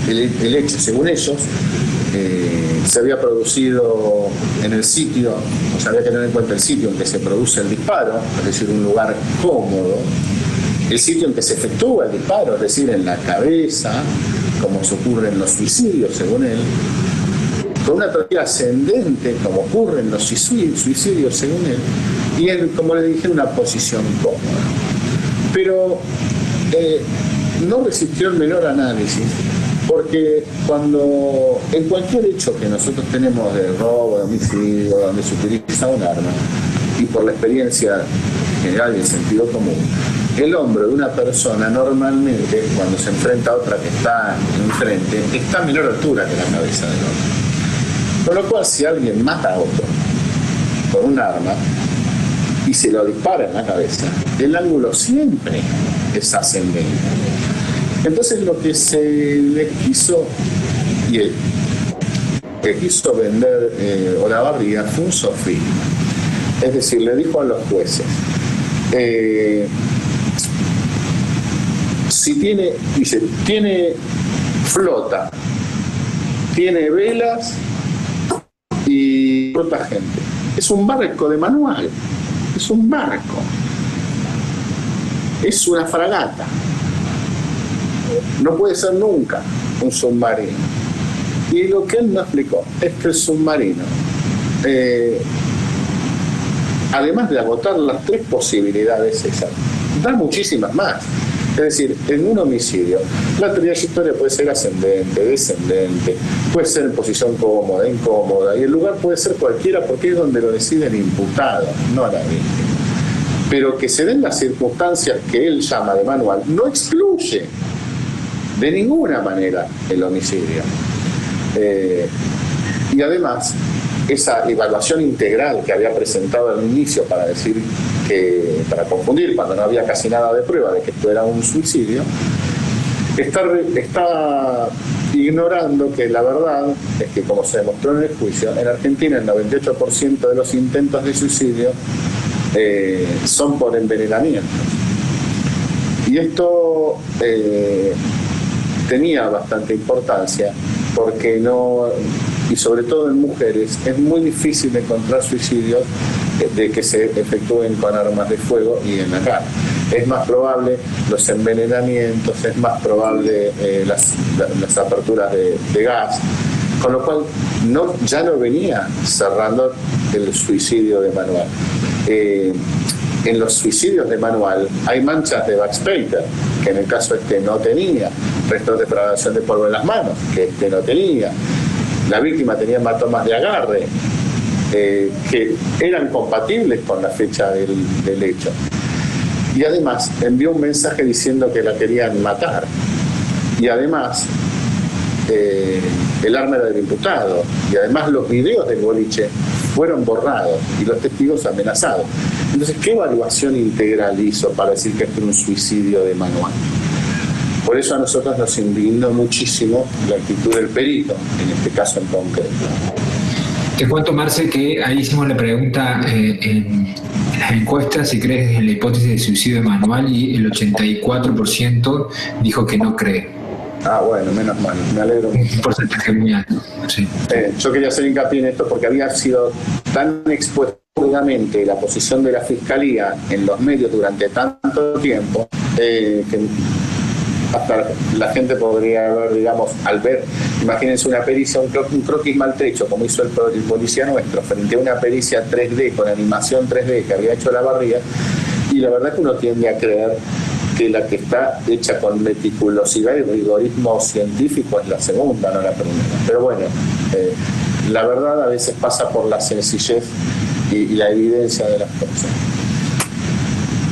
el hecho, según ellos, se había producido en el sitio, o sea, había que tener en cuenta el sitio en que se produce el disparo, es decir, un lugar cómodo, el sitio en que se efectúa el disparo, es decir, en la cabeza, como se ocurre en los suicidios, según él, con una teoría ascendente, como ocurre en los suicidios, según él, y en, como le dije, una posición cómoda. Pero no resistió el menor análisis, porque cuando en cualquier hecho que nosotros tenemos de robo, de homicidio, donde se utiliza un arma, y por la experiencia general y el sentido común, el hombro de una persona normalmente, cuando se enfrenta a otra que está enfrente, está a menor altura que la cabeza del otro. Con lo cual, si alguien mata a otro con un arma y se lo dispara en la cabeza, el ángulo siempre es ascendente. Entonces lo que se le quiso vender Olavarría fue un sofisma. Es decir, le dijo a los jueces, si tiene flota, tiene velas y flota gente. Es un barco de manual, es un barco, es una fragata. No puede ser nunca un submarino. Y lo que él no explicó es que el submarino, además de agotar las tres posibilidades esas, da muchísimas más. Es decir, en un homicidio, la trayectoria puede ser ascendente, descendente, puede ser en posición cómoda, incómoda, y el lugar puede ser cualquiera porque es donde lo decide el imputado, no la víctima. Pero que se den las circunstancias que él llama de manual no excluye de ninguna manera el homicidio. Y además, esa evaluación integral que había presentado al inicio para decir para confundir cuando no había casi nada de prueba de que esto era un suicidio, está ignorando que la verdad es que, como se demostró en el juicio, en Argentina el 98% de los intentos de suicidio son por envenenamiento. Y esto tenía bastante importancia porque y sobre todo en mujeres, es muy difícil encontrar suicidios de que se efectúen con armas de fuego y en la cara. Es más probable los envenenamientos, es más probable las aperturas de gas, con lo cual ya no venía cerrando el suicidio de manual. En los suicidios de manual hay manchas de backspater, que en el caso no tenía, restos de degradación de polvo en las manos, que no tenía. La víctima tenía hematomas de agarre, que eran compatibles con la fecha del hecho. Y además envió un mensaje diciendo que la querían matar. Y además el arma era del imputado. Y además los videos del boliche fueron borrados y los testigos amenazados. Entonces, ¿qué evaluación integral hizo para decir que esto era un suicidio de manual? Por eso a nosotros nos indignó muchísimo la actitud del perito, en este caso en concreto. Te cuento, Marce, que ahí hicimos la pregunta en las encuestas si crees en la hipótesis de suicidio manual y el 84% dijo que no cree. Ah, bueno, menos mal, me alegro mucho. Un porcentaje muy alto, sí. Yo quería hacer hincapié en esto porque había sido tan expuesta públicamente la posición de la Fiscalía en los medios durante tanto tiempo que hasta la gente podría ver, digamos, al ver, imagínense una pericia, un croquis maltrecho, como hizo el policía nuestro, frente a una pericia 3D, con animación 3D que había hecho Olavarría, y la verdad que uno tiende a creer que la que está hecha con meticulosidad y rigorismo científico es la segunda, no la primera. Pero bueno, la verdad a veces pasa por la sencillez y la evidencia de las cosas.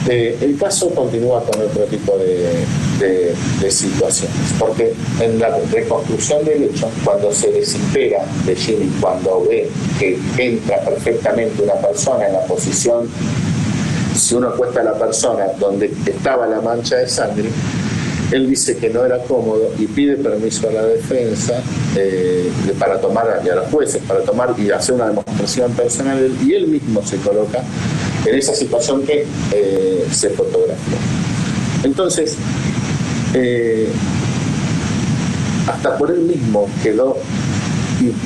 El caso continúa con otro tipo de de situaciones, porque en la reconstrucción del hecho, cuando se desespera de Jimmy, cuando ve que entra perfectamente una persona en la posición, si uno acuesta a la persona donde estaba la mancha de sangre, él dice que no era cómodo y pide permiso a la defensa para tomar, y a los jueces para tomar y hacer una demostración personal, y él mismo se coloca en esa situación que se fotografió. Entonces, hasta por él mismo quedó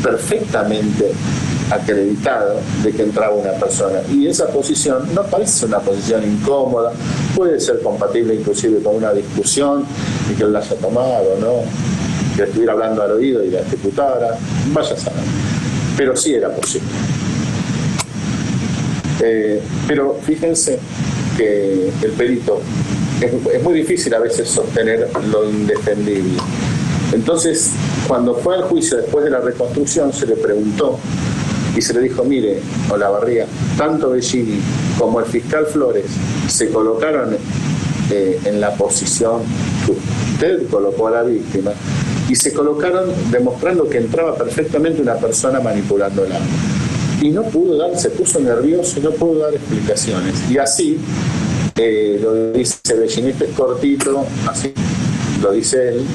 perfectamente acreditado de que entraba una persona, y esa posición no parece una posición incómoda, puede ser compatible inclusive con una discusión y que él la haya tomado, ¿no? Que estuviera hablando al oído y la ejecutara, vaya a saber, pero sí era posible. Pero fíjense que el perito es muy difícil a veces sostener lo indefendible. Entonces, cuando fue al juicio después de la reconstrucción, se le preguntó y se le dijo: mire, Olavarría, tanto Bellini como el fiscal Flores se colocaron en la posición que usted colocó a la víctima, y se colocaron demostrando que entraba perfectamente una persona manipulándola. Y no pudo dar, se puso nervioso y no pudo dar explicaciones. Y así, lo dice Bellini, este es cortito, así lo dice él.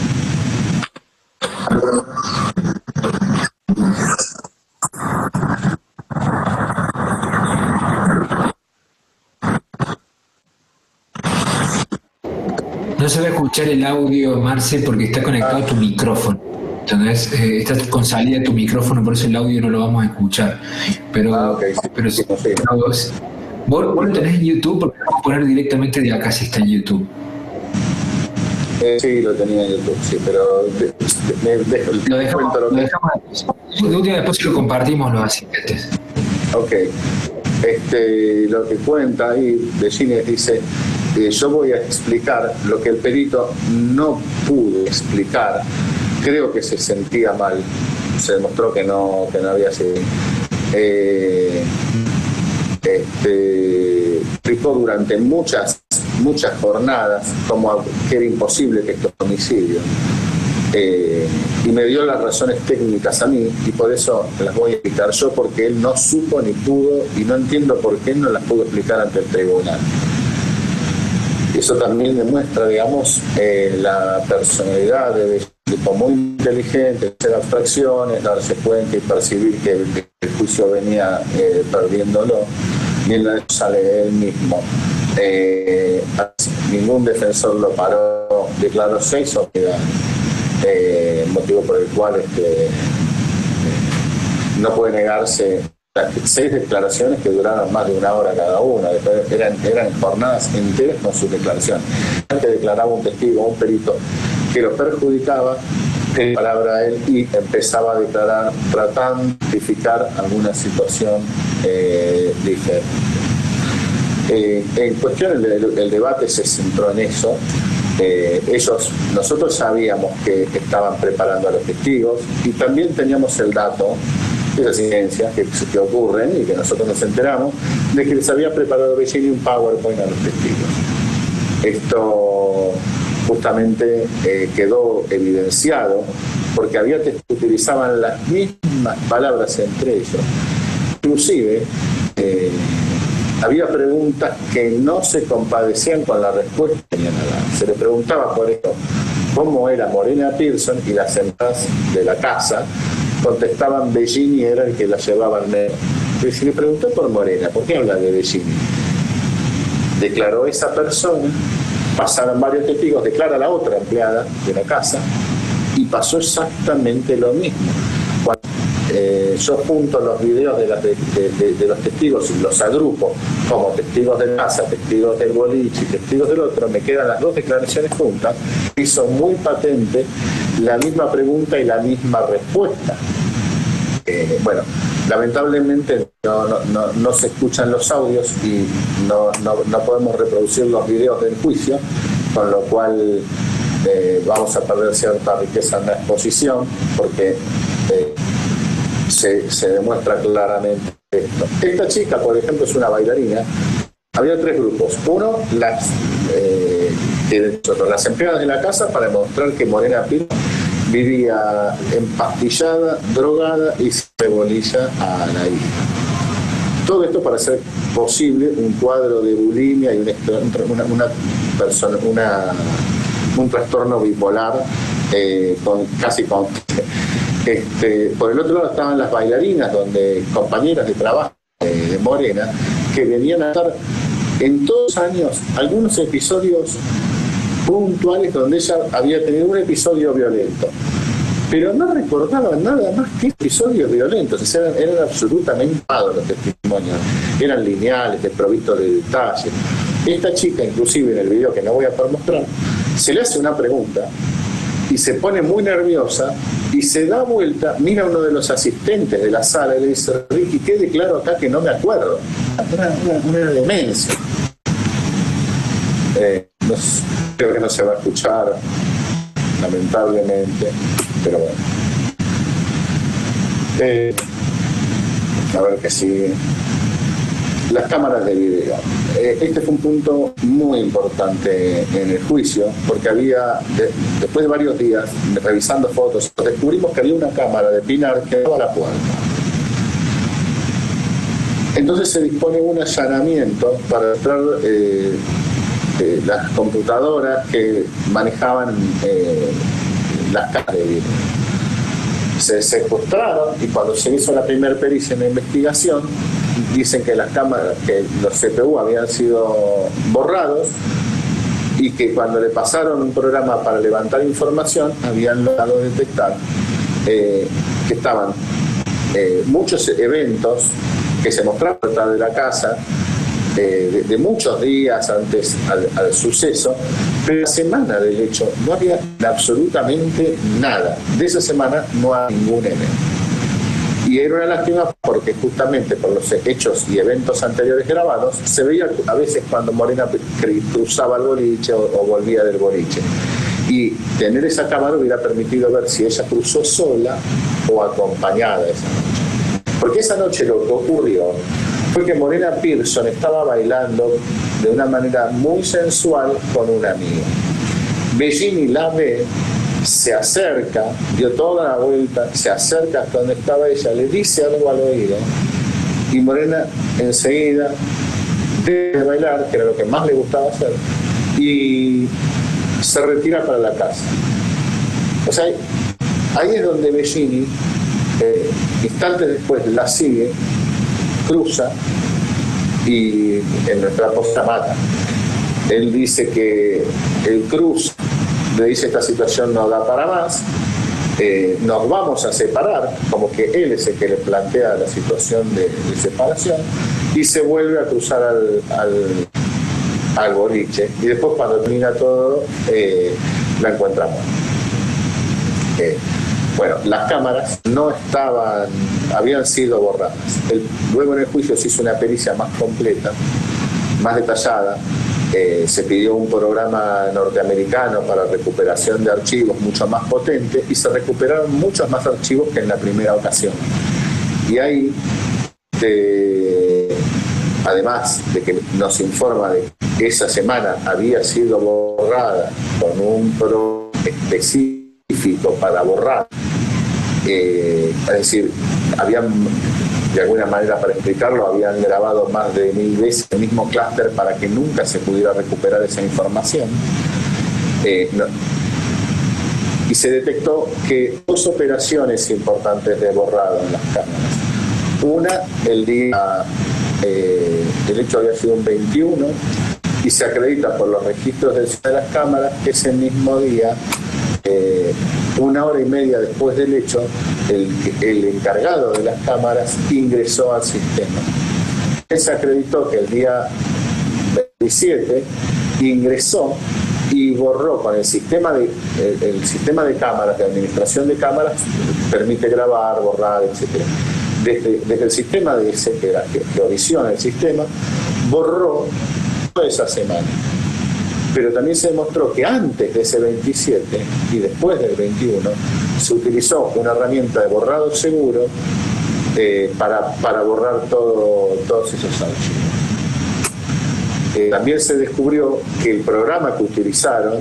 No se va a escuchar el audio, Marce, porque está conectado a tu micrófono. Entonces, estás con salida de tu micrófono, por eso el audio no lo vamos a escuchar. Pero, okay, sí, pero sí, vos lo tenés en YouTube, porque vamos a poner directamente de acá si está en YouTube. Sí, lo tenía en YouTube, sí, pero lo dejamos de última, después lo compartimos los asistentes. Ok. Lo que cuenta ahí, Bellini dice: yo voy a explicar lo que el perito no pudo explicar. Creo que se sentía mal, se demostró que no había sido. Explicó durante muchas jornadas como que era imposible que esto fuera homicidio. Y me dio las razones técnicas a mí, y por eso las voy a explicar yo, porque él no supo ni pudo, y no entiendo por qué no las pudo explicar ante el tribunal. Eso también demuestra, digamos, la personalidad de tipo muy inteligente, hacer abstracciones, darse cuenta y percibir que el juicio venía perdiéndolo, y en eso sale él mismo. Ningún defensor lo paró, declaró 6 obligados, motivo por el cual no puede negarse. 6 declaraciones que duraron más de 1 hora cada una, eran jornadas enteras con sus declaraciones. Antes declaraba un testigo, un perito que lo perjudicaba, en palabra a él, y empezaba a declarar tratando de justificar alguna situación diferente. En cuestión, el debate se centró en eso. Nosotros sabíamos que estaban preparando a los testigos, y también teníamos el dato, esas evidencias que ocurren y que nosotros nos enteramos, de que les había preparado Bellini un PowerPoint a los testigos. Esto justamente quedó evidenciado porque había testigos que utilizaban las mismas palabras entre ellos. Inclusive, había preguntas que no se compadecían con la respuesta que tenían a dar. Se le preguntaba, por ejemplo, cómo era Morena Pearson, y las empleadas de la casa contestaban Bellini era el que la llevaba al medio. Pero si le preguntó por Morena, ¿por qué habla de Bellini? Declaró esa persona, pasaron varios testigos, declara la otra empleada de la casa, y pasó exactamente lo mismo. Cuando yo junto los videos de los testigos y los agrupo como testigos de casa, testigos del boliche y testigos del otro, me quedan las 2 declaraciones juntas. Hizo muy patente la misma pregunta y la misma respuesta. Bueno, lamentablemente no se escuchan los audios y no podemos reproducir los videos del juicio, con lo cual vamos a perder cierta riqueza en la exposición, porque se demuestra claramente esto. Esta chica, por ejemplo, es una bailarina. Había 3 grupos. Uno, las empleadas de la casa, para demostrar que Morena Pearson vivía empastillada, drogada y sin bolilla a la hija. Todo esto para hacer posible un cuadro de bulimia y un trastorno bipolar casi constante. Por el otro lado estaban las bailarinas, compañeras de trabajo de Morena, que venían a estar en todos los años algunos episodios puntuales donde ella había tenido un episodio violento, pero no recordaban nada más que episodios violentos. O sea, eran absolutamente pagos los testimonios, eran lineales, desprovistos de detalles. Esta chica, inclusive en el video que no voy a poder mostrar, se le hace una pregunta y se pone muy nerviosa y se da vuelta, mira a uno de los asistentes de la sala y le dice: Ricky, quede claro acá que no me acuerdo. Una demencia. Creo que no se va a escuchar, lamentablemente, pero bueno. A ver qué sigue. Las cámaras de video. Este fue un punto muy importante en el juicio, porque después de varios días, revisando fotos, descubrimos que había una cámara de Pinar que daba a la puerta. Entonces se dispone un allanamiento para entrar las computadoras que manejaban las cámaras de video. Se secuestraron y cuando se hizo la primera pericia en la investigación, dicen que las cámaras, que los CPU habían sido borrados y que cuando le pasaron un programa para levantar información habían logrado detectar que estaban muchos eventos que se mostraban detrás de la casa de muchos días antes al suceso, pero la semana del hecho no había absolutamente nada. De esa semana no hay ningún evento. Y era una lástima porque justamente por los hechos y eventos anteriores grabados se veía a veces cuando Morena cruzaba el boliche o volvía del boliche. Y tener esa cámara hubiera permitido ver si ella cruzó sola o acompañada esa noche. Porque esa noche lo que ocurrió fue que Morena Pearson estaba bailando de una manera muy sensual con una amiga. Bellini la ve, se acerca, dio toda la vuelta, se acerca hasta donde estaba ella, le dice algo al oído y Morena enseguida deja de bailar, que era lo que más le gustaba hacer, y se retira para la casa. O sea, ahí es donde Bellini, instantes después, la sigue, cruza y en nuestra posta mata. Él dice que el cruce le dice: esta situación no da para más, nos vamos a separar, como que él es el que le plantea la situación de separación, y se vuelve a cruzar al boliche, y después cuando termina todo la encontramos. Bueno, las cámaras no habían sido borradas. Luego en el juicio se hizo una pericia más completa, más detallada. Se pidió un programa norteamericano para recuperación de archivos mucho más potente y se recuperaron muchos más archivos que en la primera ocasión. Y ahí, además de que nos informa de que esa semana había sido borrada con un programa específico para borrar, es decir, habían, de alguna manera, para explicarlo, habían grabado más de 1000 veces el mismo clúster para que nunca se pudiera recuperar esa información. Y se detectó que 2 operaciones importantes de borrado en las cámaras. Una, el hecho había sido un 21, y se acredita por los registros de las cámaras que ese mismo día, 1 hora y media después del hecho, el encargado de las cámaras ingresó al sistema. Se acreditó que el día 27 ingresó y borró con el sistema de cámaras, de administración de cámaras, permite grabar, borrar, etc. Desde el sistema de ese, que oriciona el sistema, borró toda esa semana. Pero también se demostró que antes de ese 27 y después del 21 se utilizó una herramienta de borrado seguro para borrar todos esos archivos. también se descubrió que el programa que utilizaron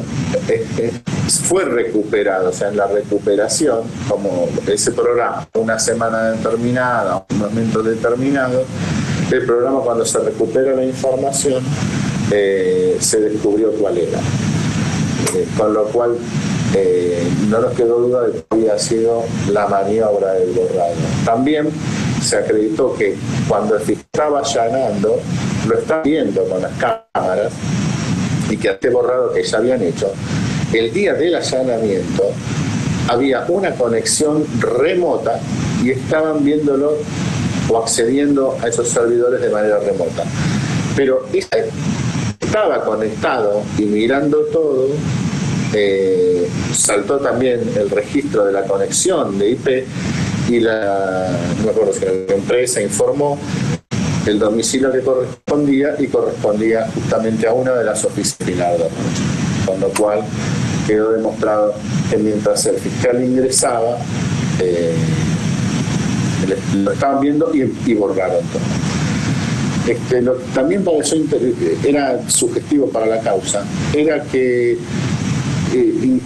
fue recuperado, o sea, en la recuperación, como ese programa, una semana determinada, un momento determinado, el programa, cuando se recupera la información, se descubrió cuál era. Con lo cual no nos quedó duda de que había sido la maniobra del borrado. También se acreditó que cuando se estaba allanando, lo estaba viendo con las cámaras, y que este borrado que ya habían hecho, el día del allanamiento había una conexión remota y estaban viéndolo o accediendo a esos servidores de manera remota. Pero estaba conectado y mirando todo. Saltó también el registro de la conexión de IP y no me acuerdo si la empresa informó el domicilio que correspondía justamente a una de las oficinas, con lo cual quedó demostrado que mientras el fiscal ingresaba lo estaban viendo y borraron todo. También pareció era sugestivo para la causa, era que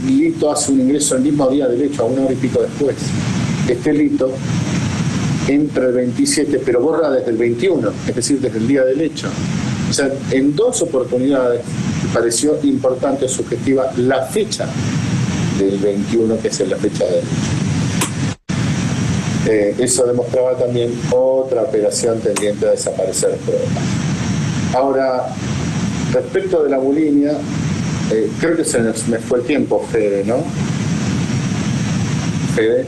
Lito hace un ingreso el mismo día del hecho, a 1 hora y pico después. Este Lito entra el 27, pero borra desde el 21, es decir, desde el día del hecho. O sea, en 2 oportunidades pareció importante o subjetiva la fecha del 21, que es la fecha del hecho. Eso demostraba también otra operación tendiente a desaparecer pruebas. Ahora, respecto de la bulimia, creo que me fue el tiempo, Fede, ¿no? Fede.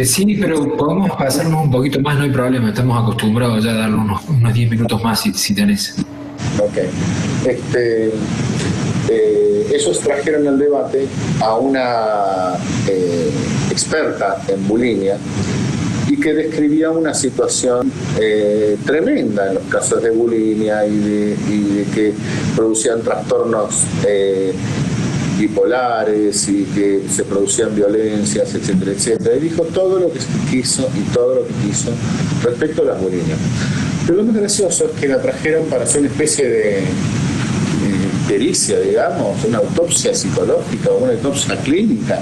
Sí, pero podemos pasarnos un poquito más, no hay problema, estamos acostumbrados ya a darle unos 10 minutos más si tenés. Ok. Ellos trajeron el debate a una experta en bulimia y que describía una situación tremenda en los casos de bulimia y de que producían trastornos bipolares y que se producían violencias, etcétera, etcétera. Y dijo todo lo que quiso respecto a las bulimias. Pero lo más gracioso es que la trajeron para hacer una especie de pericia, digamos, una autopsia psicológica o una autopsia clínica,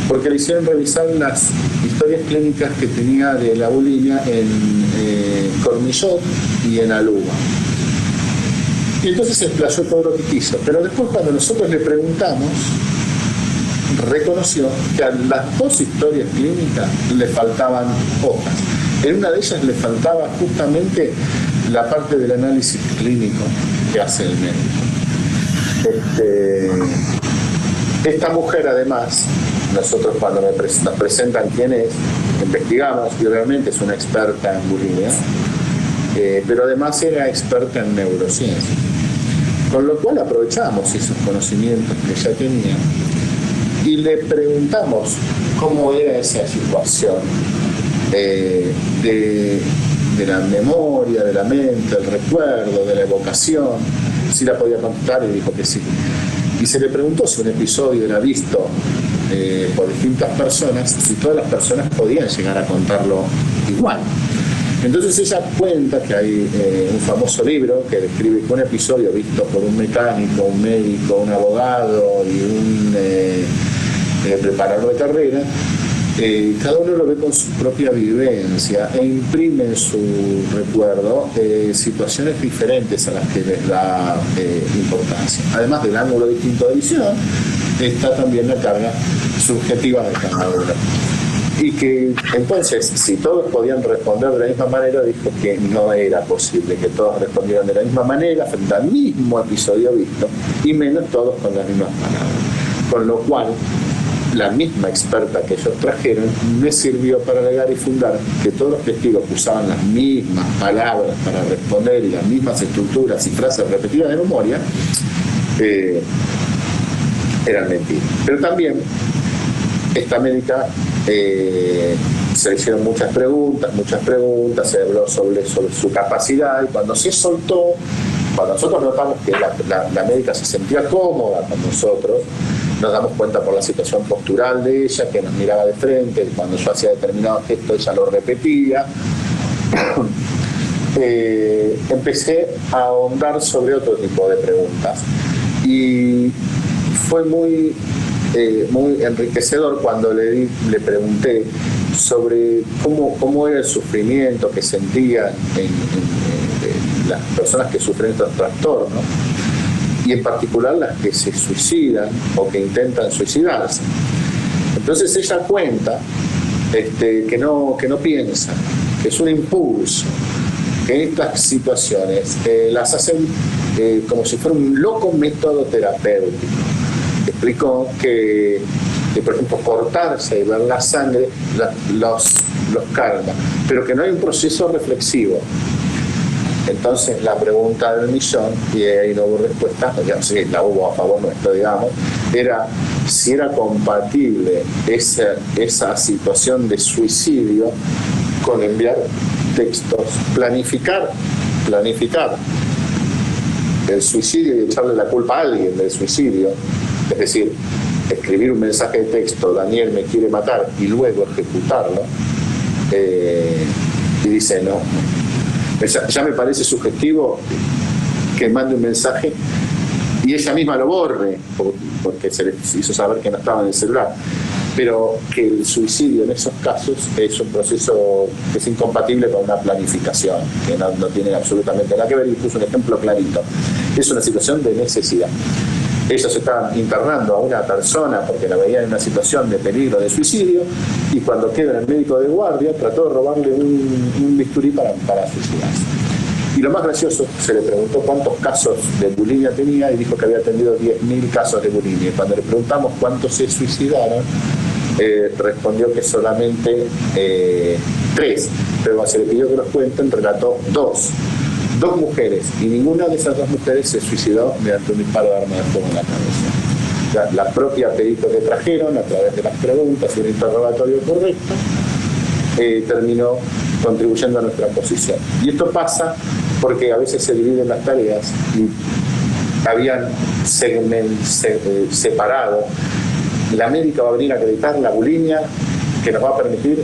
porque le hicieron revisar las historias clínicas que tenía de la bulimia en Cormillot y en Aluga. Y entonces se explayó todo lo que quiso. Pero después, cuando nosotros le preguntamos, reconoció que a las 2 historias clínicas le faltaban hojas. En una de ellas le faltaba justamente la parte del análisis clínico que hace el médico. Esta mujer, además, nosotros cuando nos presentan quién es, investigamos y realmente es una experta en bulimia, pero además era experta en neurociencia. Con lo cual aprovechamos esos conocimientos que ya tenía y le preguntamos cómo era esa situación de la memoria, de la mente, del recuerdo, de la evocación, si la podía contestar, y dijo que sí. Y se le preguntó si un episodio era visto por distintas personas, si todas las personas podían llegar a contarlo igual. Entonces ella cuenta que hay un famoso libro que describe que un episodio visto por un mecánico, un médico, un abogado y un preparador de carrera, cada uno lo ve con su propia vivencia e imprime en su recuerdo situaciones diferentes a las que les da importancia. Además del ángulo distinto de visión, está también la carga subjetiva de cada uno. Y que entonces, si todos podían responder de la misma manera, dijo que no era posible que todos respondieran de la misma manera frente al mismo episodio visto, y menos todos con las mismas palabras. Con lo cual, la misma experta que ellos trajeron me sirvió para alegar y fundar que todos los testigos que usaban las mismas palabras para responder y las mismas estructuras y frases repetidas de memoria eran mentiras. Pero también esta médica se le hicieron muchas preguntas, se habló sobre su capacidad, y cuando se soltó, cuando nosotros notamos que la médica se sentía cómoda con nosotros, nos damos cuenta por la situación postural de ella, que nos miraba de frente, cuando yo hacía determinado gesto ella lo repetía. empecé a ahondar sobre otro tipo de preguntas y fue muy enriquecedor cuando le pregunté sobre cómo era el sufrimiento que sentían las personas que sufren estos trastornos, y en particular las que se suicidan o que intentan suicidarse. Entonces ella cuenta que no piensa, que es un impulso, que estas situaciones las hacen como si fuera un loco método terapéutico. Explicó que por ejemplo, cortarse y ver la sangre los calma, pero que no hay un proceso reflexivo. Entonces la pregunta del millón, y ahí no hubo respuesta, sí, la hubo a favor nuestro, digamos, era si era compatible esa situación de suicidio con enviar textos, planificar el suicidio y echarle la culpa a alguien del suicidio, es decir, escribir un mensaje de texto, Daniel me quiere matar, y luego ejecutarlo, y dice no. Ya me parece sugestivo que mande un mensaje y ella misma lo borre, porque se le hizo saber que no estaba en el celular. Pero que el suicidio en esos casos es un proceso que es incompatible con una planificación, que no tiene absolutamente nada que ver. Incluso un ejemplo clarito, es una situación de necesidad. Ellos estaban internando a una persona porque la veían en una situación de peligro de suicidio, y cuando queda el médico de guardia trató de robarle un bisturí para suicidarse. Y lo más gracioso, se le preguntó cuántos casos de bulimia tenía y dijo que había atendido 10.000 casos de bulimia. Y cuando le preguntamos cuántos se suicidaron, respondió que solamente 3, pero se le pidió que los cuenten, relató 2 mujeres, y ninguna de esas 2 mujeres se suicidó mediante un disparo de arma de fuego en la cabeza. La propia perito que trajeron, a través de las preguntas y un interrogatorio correcto, terminó contribuyendo a nuestra posición. Y esto pasa porque a veces se dividen las tareas y habían separado. La médica va a venir a acreditar la bulimia que nos va a permitir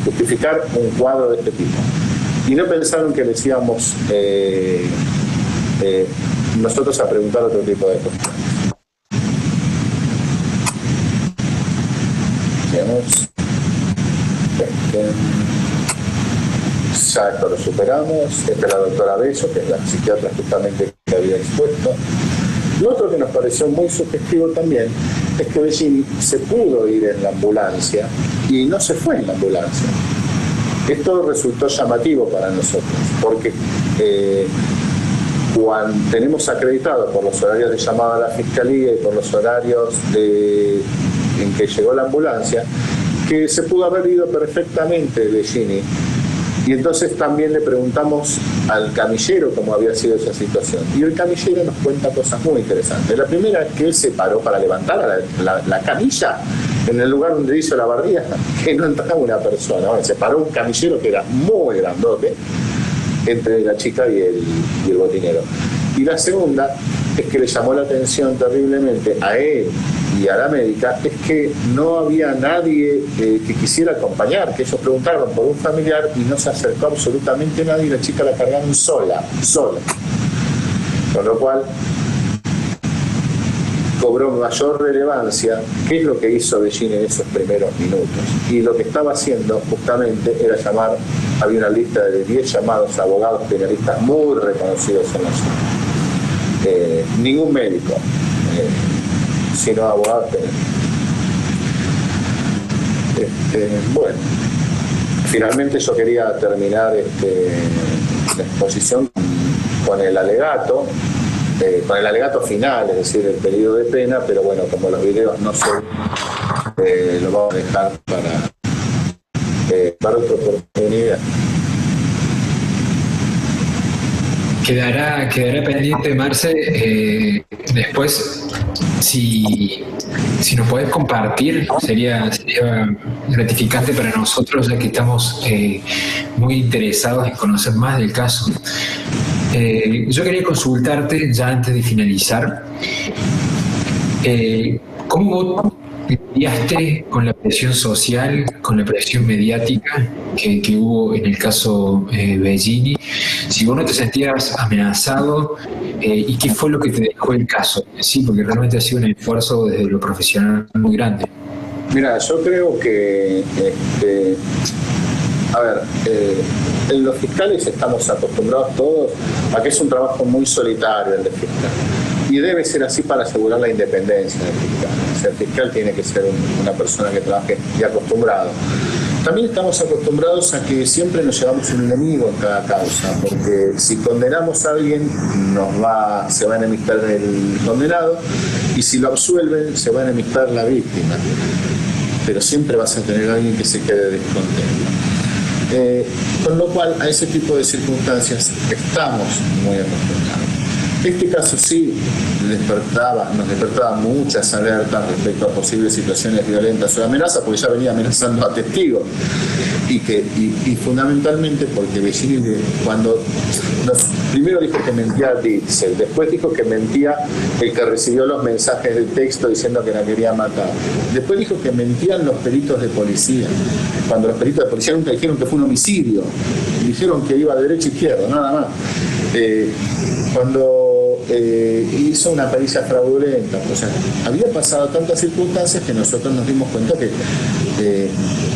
justificar un cuadro de este tipo. Y no pensaron que les íbamos nosotros a preguntar otro tipo de cosas. Ya esto lo superamos. Esta es la doctora Bello, que es la psiquiatra justamente que había expuesto. Lo otro que nos pareció muy sugestivo también es que Bellini se pudo ir en la ambulancia y no se fue en la ambulancia. Esto resultó llamativo para nosotros, porque cuando tenemos acreditado por los horarios de llamada a la Fiscalía y por los horarios en que llegó la ambulancia, que se pudo haber ido perfectamente Bellini. Y entonces también le preguntamos al camillero cómo había sido esa situación. Y el camillero nos cuenta cosas muy interesantes. La primera es que él se paró para levantar la camilla en el lugar donde hizo la barriga, que no entraba una persona. Bueno, se paró un camillero que era muy grandote entre la chica y el botinero. Y la segunda es que le llamó la atención terriblemente a él y a la médica, es que no había nadie que quisiera acompañar, que ellos preguntaron por un familiar y no se acercó absolutamente nadie, y la chica la cargaron sola. Con lo cual cobró mayor relevancia qué es lo que hizo Bellini en esos primeros minutos. Y lo que estaba haciendo justamente era llamar, había una lista de 10 llamados abogados penalistas muy reconocidos en la zona. Ningún médico, sino abogados penalistas. Bueno, finalmente yo quería terminar la exposición con el alegato final, es decir, el periodo de pena, pero bueno, como los videos no se lo vamos a dejar para otra oportunidad. Quedará pendiente, Marce, después, si nos podés compartir, sería gratificante para nosotros, ya que estamos muy interesados en conocer más del caso. Yo quería consultarte, ya antes de finalizar, ¿cómo lidiaste con la presión social, con la presión mediática que hubo en el caso Bellini? Si vos no te sentías amenazado, ¿y qué fue lo que te dejó el caso? Sí, porque realmente ha sido un esfuerzo desde lo profesional muy grande. Mira, yo creo que, en los fiscales estamos acostumbrados todos a que es un trabajo muy solitario el de fiscal. Y debe ser así para asegurar la independencia del fiscal. O sea, el fiscal tiene que ser una persona que trabaje y acostumbrado. También estamos acostumbrados a que siempre nos llevamos un enemigo en cada causa, porque si condenamos a alguien se va a enemistar el condenado, y si lo absuelven se va a enemistar la víctima. Pero siempre vas a tener a alguien que se quede descontento. Con lo cual, a ese tipo de circunstancias estamos muy acostumbrados. Este caso sí nos despertaba muchas alertas respecto a posibles situaciones violentas o de amenaza, porque ya venía amenazando a testigos. Y fundamentalmente porque Bellini, primero dijo que mentía Ditzel, después dijo que mentía el que recibió los mensajes de texto diciendo que la quería matar, después dijo que mentían los peritos de policía, cuando los peritos de policía nunca dijeron que fue un homicidio, dijeron que iba derecha e izquierda, nada más. Cuando hizo una pericia fraudulenta, o sea, había pasado tantas circunstancias que nosotros nos dimos cuenta que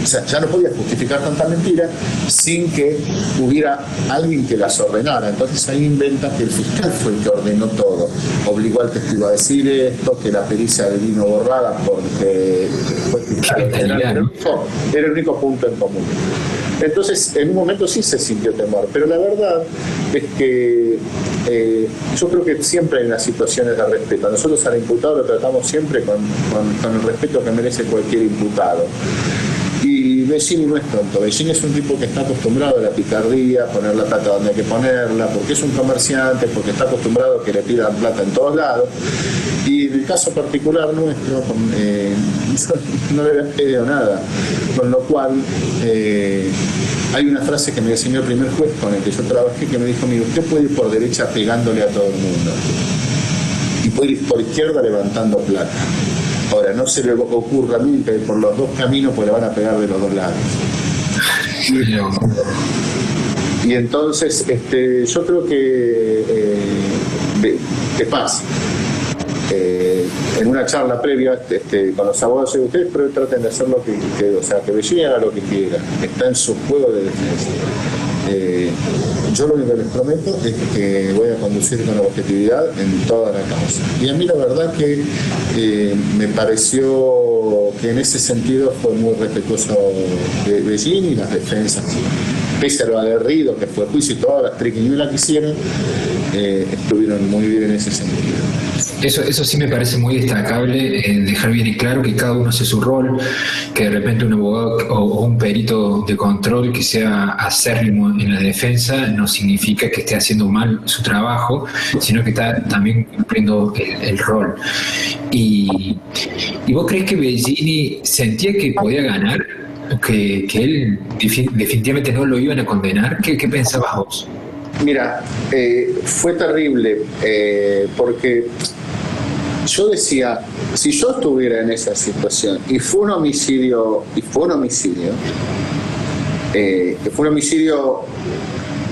ya no podía justificar tanta mentira sin que hubiera alguien que las ordenara. Entonces ahí inventa que el fiscal fue el que ordenó todo, obligó al testigo a decir esto, que la pericia vino borrada porque fue fiscal. Era el único punto en común. Entonces, en un momento sí se sintió temor, pero la verdad es que yo creo que siempre hay unas situaciones de respeto. Nosotros al imputado lo tratamos siempre con el respeto que merece cualquier imputado. Y Bellini no es tonto. Bellini es un tipo que está acostumbrado a la picardía, poner la plata donde hay que ponerla, porque es un comerciante, porque está acostumbrado a que le pidan plata en todos lados. Y en el caso particular nuestro, no le había pedido nada. Con lo cual, hay una frase que me enseñó el primer juez con el que yo trabajé, que me dijo: mire, usted puede ir por derecha pegándole a todo el mundo, y puede ir por izquierda levantando plata. Ahora, no se le ocurra nunca ir por los dos caminos, pues le van a pegar de los dos lados. Y entonces, yo creo que pasa. En una charla previa con los abogados de ustedes, pero traten de hacer lo que Bellini haga lo que quiera. Está en su juego de defensa. Yo lo único que les prometo es que voy a conducir con objetividad en toda la causa. Y a mí la verdad que me pareció que en ese sentido fue muy respetuoso de Bellini y las defensas. Pese a lo aguerrido que fue el juicio y todas las triquiñuelas que hicieron, estuvieron muy bien en ese sentido. Eso sí me parece muy destacable, dejar bien en claro que cada uno hace su rol, que de repente un abogado o un perito de control que sea acérrimo en la defensa no significa que esté haciendo mal su trabajo, sino que está también cumpliendo el rol. ¿Y vos crees que Bellini sentía que podía ganar? ¿Que él definitivamente no lo iban a condenar? ¿Qué pensabas vos? Mira, fue terrible, porque yo decía, si yo estuviera en esa situación y fue un homicidio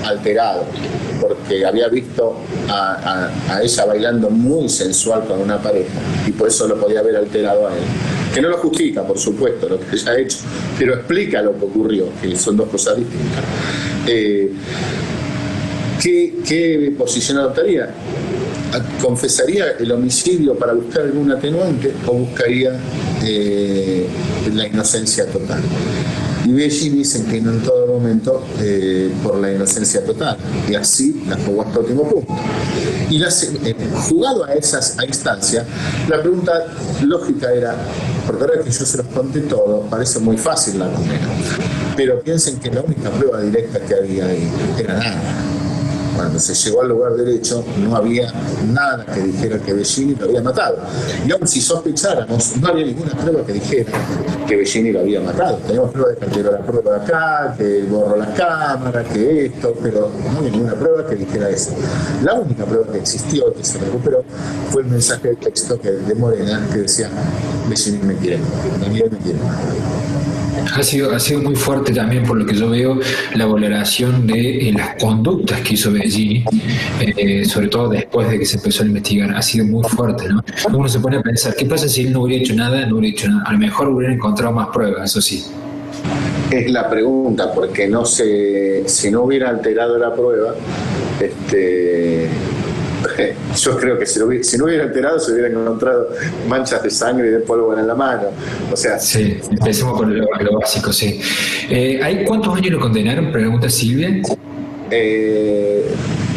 alterado, porque había visto a ella bailando muy sensual con una pareja y por eso lo podía haber alterado a él, que no lo justifica, por supuesto, lo que ella ha hecho, pero explica lo que ocurrió, que son dos cosas distintas. ¿Qué posición adoptaría? ¿Confesaría el homicidio para buscar algún atenuante o buscaría la inocencia total? Y Bellini dicen que no en todo momento por la inocencia total, y así la jugó hasta el último punto. Y jugado a esa instancia, la pregunta lógica era, porque ahora que yo se los conté todo, parece muy fácil la condena, pero piensen que la única prueba directa que había ahí era nada. Cuando se llegó al lugar del hecho, no había nada que dijera que Bellini lo había matado. Y aun si sospecháramos, no había ninguna prueba que dijera que Bellini lo había matado. Teníamos pruebas de que tiró la prueba de acá, que borró las cámaras, que esto, pero no había ninguna prueba que dijera eso. La única prueba que existió, que se recuperó, fue el mensaje de texto de Morena que decía: Bellini me quiere, Daniel me quiere. Ha sido muy fuerte también, por lo que yo veo, la valoración de las conductas que hizo Bellini, sobre todo después de que se empezó a investigar. Ha sido muy fuerte, ¿no? Uno se pone a pensar, ¿qué pasa si él no hubiera hecho nada? No hubiera hecho nada. A lo mejor hubiera encontrado más pruebas, eso sí. Es la pregunta, porque si no hubiera alterado la prueba, yo creo que si no hubiera alterado se hubieran encontrado manchas de sangre y de polvo en la mano. O sea, sí, empecemos por lo básico, sí. ¿Cuántos años lo condenaron? Pregunta Silvia.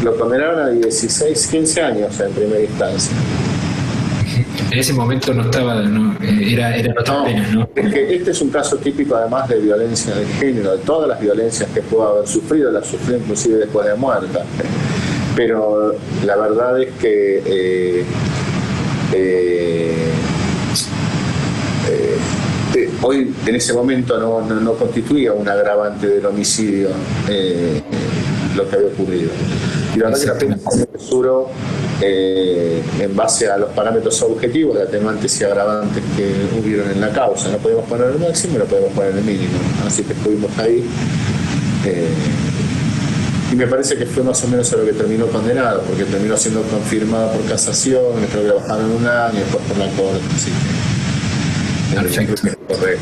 Lo condenaron a 16, 15 años en primera instancia. En ese momento no estaba, eran otras penas, ¿no? Es que este es un caso típico, además de violencia de género, de todas las violencias que pudo haber sufrido, las sufrió inclusive después de muerta. Pero la verdad es que hoy, en ese momento, no constituía un agravante del homicidio lo que había ocurrido. Y la verdad que la pena duró en base a los parámetros objetivos de atenuantes y agravantes que hubieron en la causa. No podemos poner el máximo, no podemos poner el mínimo. Así que estuvimos ahí. Y me parece que fue más o menos a lo que terminó condenado, porque terminó siendo confirmado por casación, creo que lo bajaron un año, después por la corte. Así que, perfecto.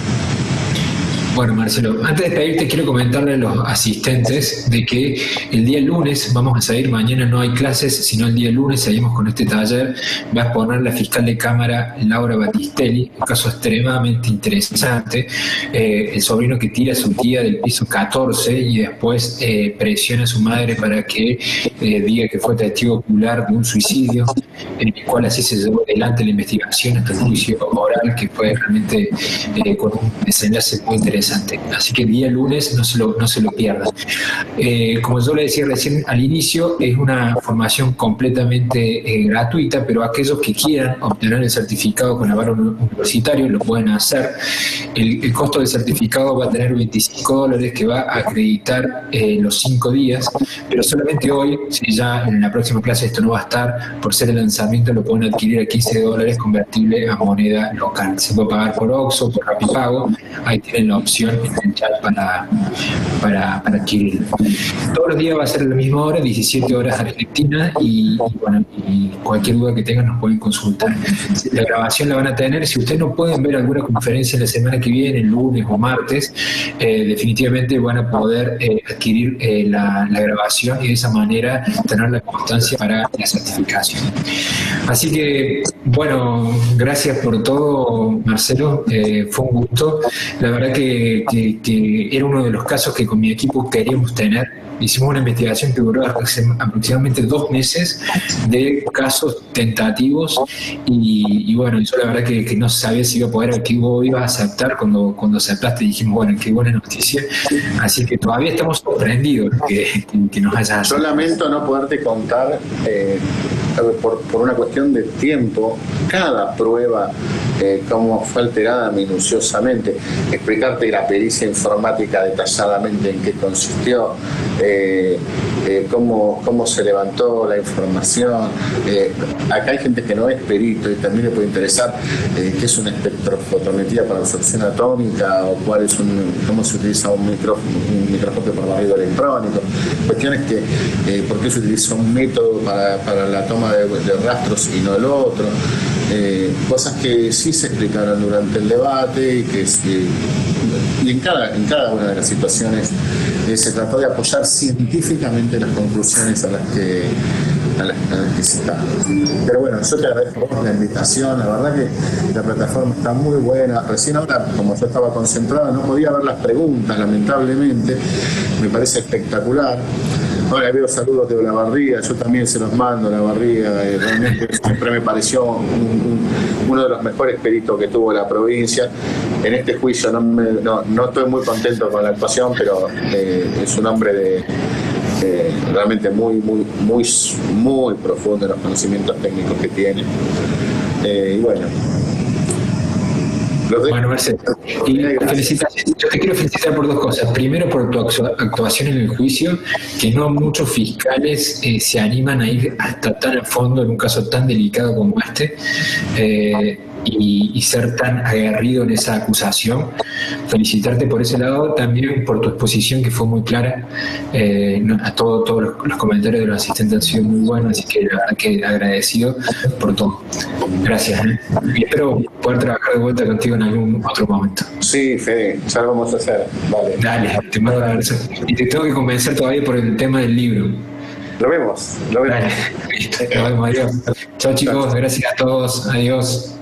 Bueno, Marcelo, antes de despedirte quiero comentarle a los asistentes de que el día lunes vamos a salir, mañana no hay clases, sino el día lunes seguimos con este taller. Va a exponer la fiscal de Cámara Laura Battistelli, un caso extremadamente interesante, el sobrino que tira a su tía del piso 14 y después presiona a su madre para que diga que fue testigo ocular de un suicidio, en el cual así se llevó adelante la investigación hasta el juicio oral, que fue realmente con un desenlace muy interesante. Así que el día lunes no se lo pierdan. Como yo le decía recién al inicio, es una formación completamente gratuita, pero aquellos que quieran obtener el certificado con aval universitario lo pueden hacer. El costo del certificado va a tener $25 que va a acreditar los 5 días, pero solamente hoy, si ya en la próxima clase esto no va a estar, por ser el lanzamiento lo pueden adquirir a $15 convertible a moneda local. Se puede pagar por Oxxo, por Rapipago, ahí tienen la opción en el chat para adquirirlo. Todos los días va a ser a la misma hora, 17 horas Argentina, y cualquier duda que tengan nos pueden consultar. La grabación la van a tener. Si ustedes no pueden ver alguna conferencia la semana que viene, el lunes o martes, definitivamente van a poder adquirir la grabación y de esa manera tener la constancia para la certificación. Así que, bueno, gracias por todo, Marcelo. Fue un gusto. La verdad que era uno de los casos que con mi equipo queríamos tener. Hicimos una investigación que duró aproximadamente 2 meses de casos tentativos y bueno, yo la verdad que no sabía si iba a poder, que vos ibas a aceptar. Cuando aceptaste dijimos, bueno, qué buena noticia. Así que todavía estamos sorprendidos que nos hayas... Yo lamento no poderte contar por una cuestión de tiempo cada prueba, cómo fue alterada minuciosamente, explicarte la pericia informática detalladamente en qué consistió, cómo se levantó la información. Acá hay gente que no es perito y también le puede interesar qué es una espectrofotometría para absorción atómica o cómo se utiliza un microscopio por barrido electrónico. Cuestiones que por qué se utiliza un método para la toma de rastros y no el otro. Cosas que sí se explicaron durante el debate y en cada una de las situaciones se trató de apoyar científicamente las conclusiones a las que se estaban. Pero bueno, yo te agradezco por la invitación. La verdad que la plataforma está muy buena. Recién ahora, como yo estaba concentrado, no podía ver las preguntas, lamentablemente. Me parece espectacular. Ahora veo saludos de Olavarría, yo también se los mando a Olavarría. Realmente siempre me pareció uno de los mejores peritos que tuvo la provincia. En este juicio no estoy muy contento con la actuación, pero es un hombre realmente muy profundo en los conocimientos técnicos que tiene. Y bueno. Bueno, Marcelo, y felicitaciones. Yo te quiero felicitar por dos cosas. Primero, por tu actuación en el juicio, que no muchos fiscales se animan a ir hasta tan a fondo en un caso tan delicado como este, y ser tan aguerrido en esa acusación. Felicitarte por ese lado, también por tu exposición, que fue muy clara. A todos los comentarios de los asistentes han sido muy buenos, así que la verdad que agradecido por todo. Gracias. Y espero poder trabajar de vuelta contigo en algún otro momento. Sí, Fede, ya lo vamos a hacer. Vale. Dale, te mando un abrazo. Y te tengo que convencer todavía por el tema del libro. Lo vemos. Dale, listo, nos vemos, adiós. Chao chicos, gracias a todos, adiós.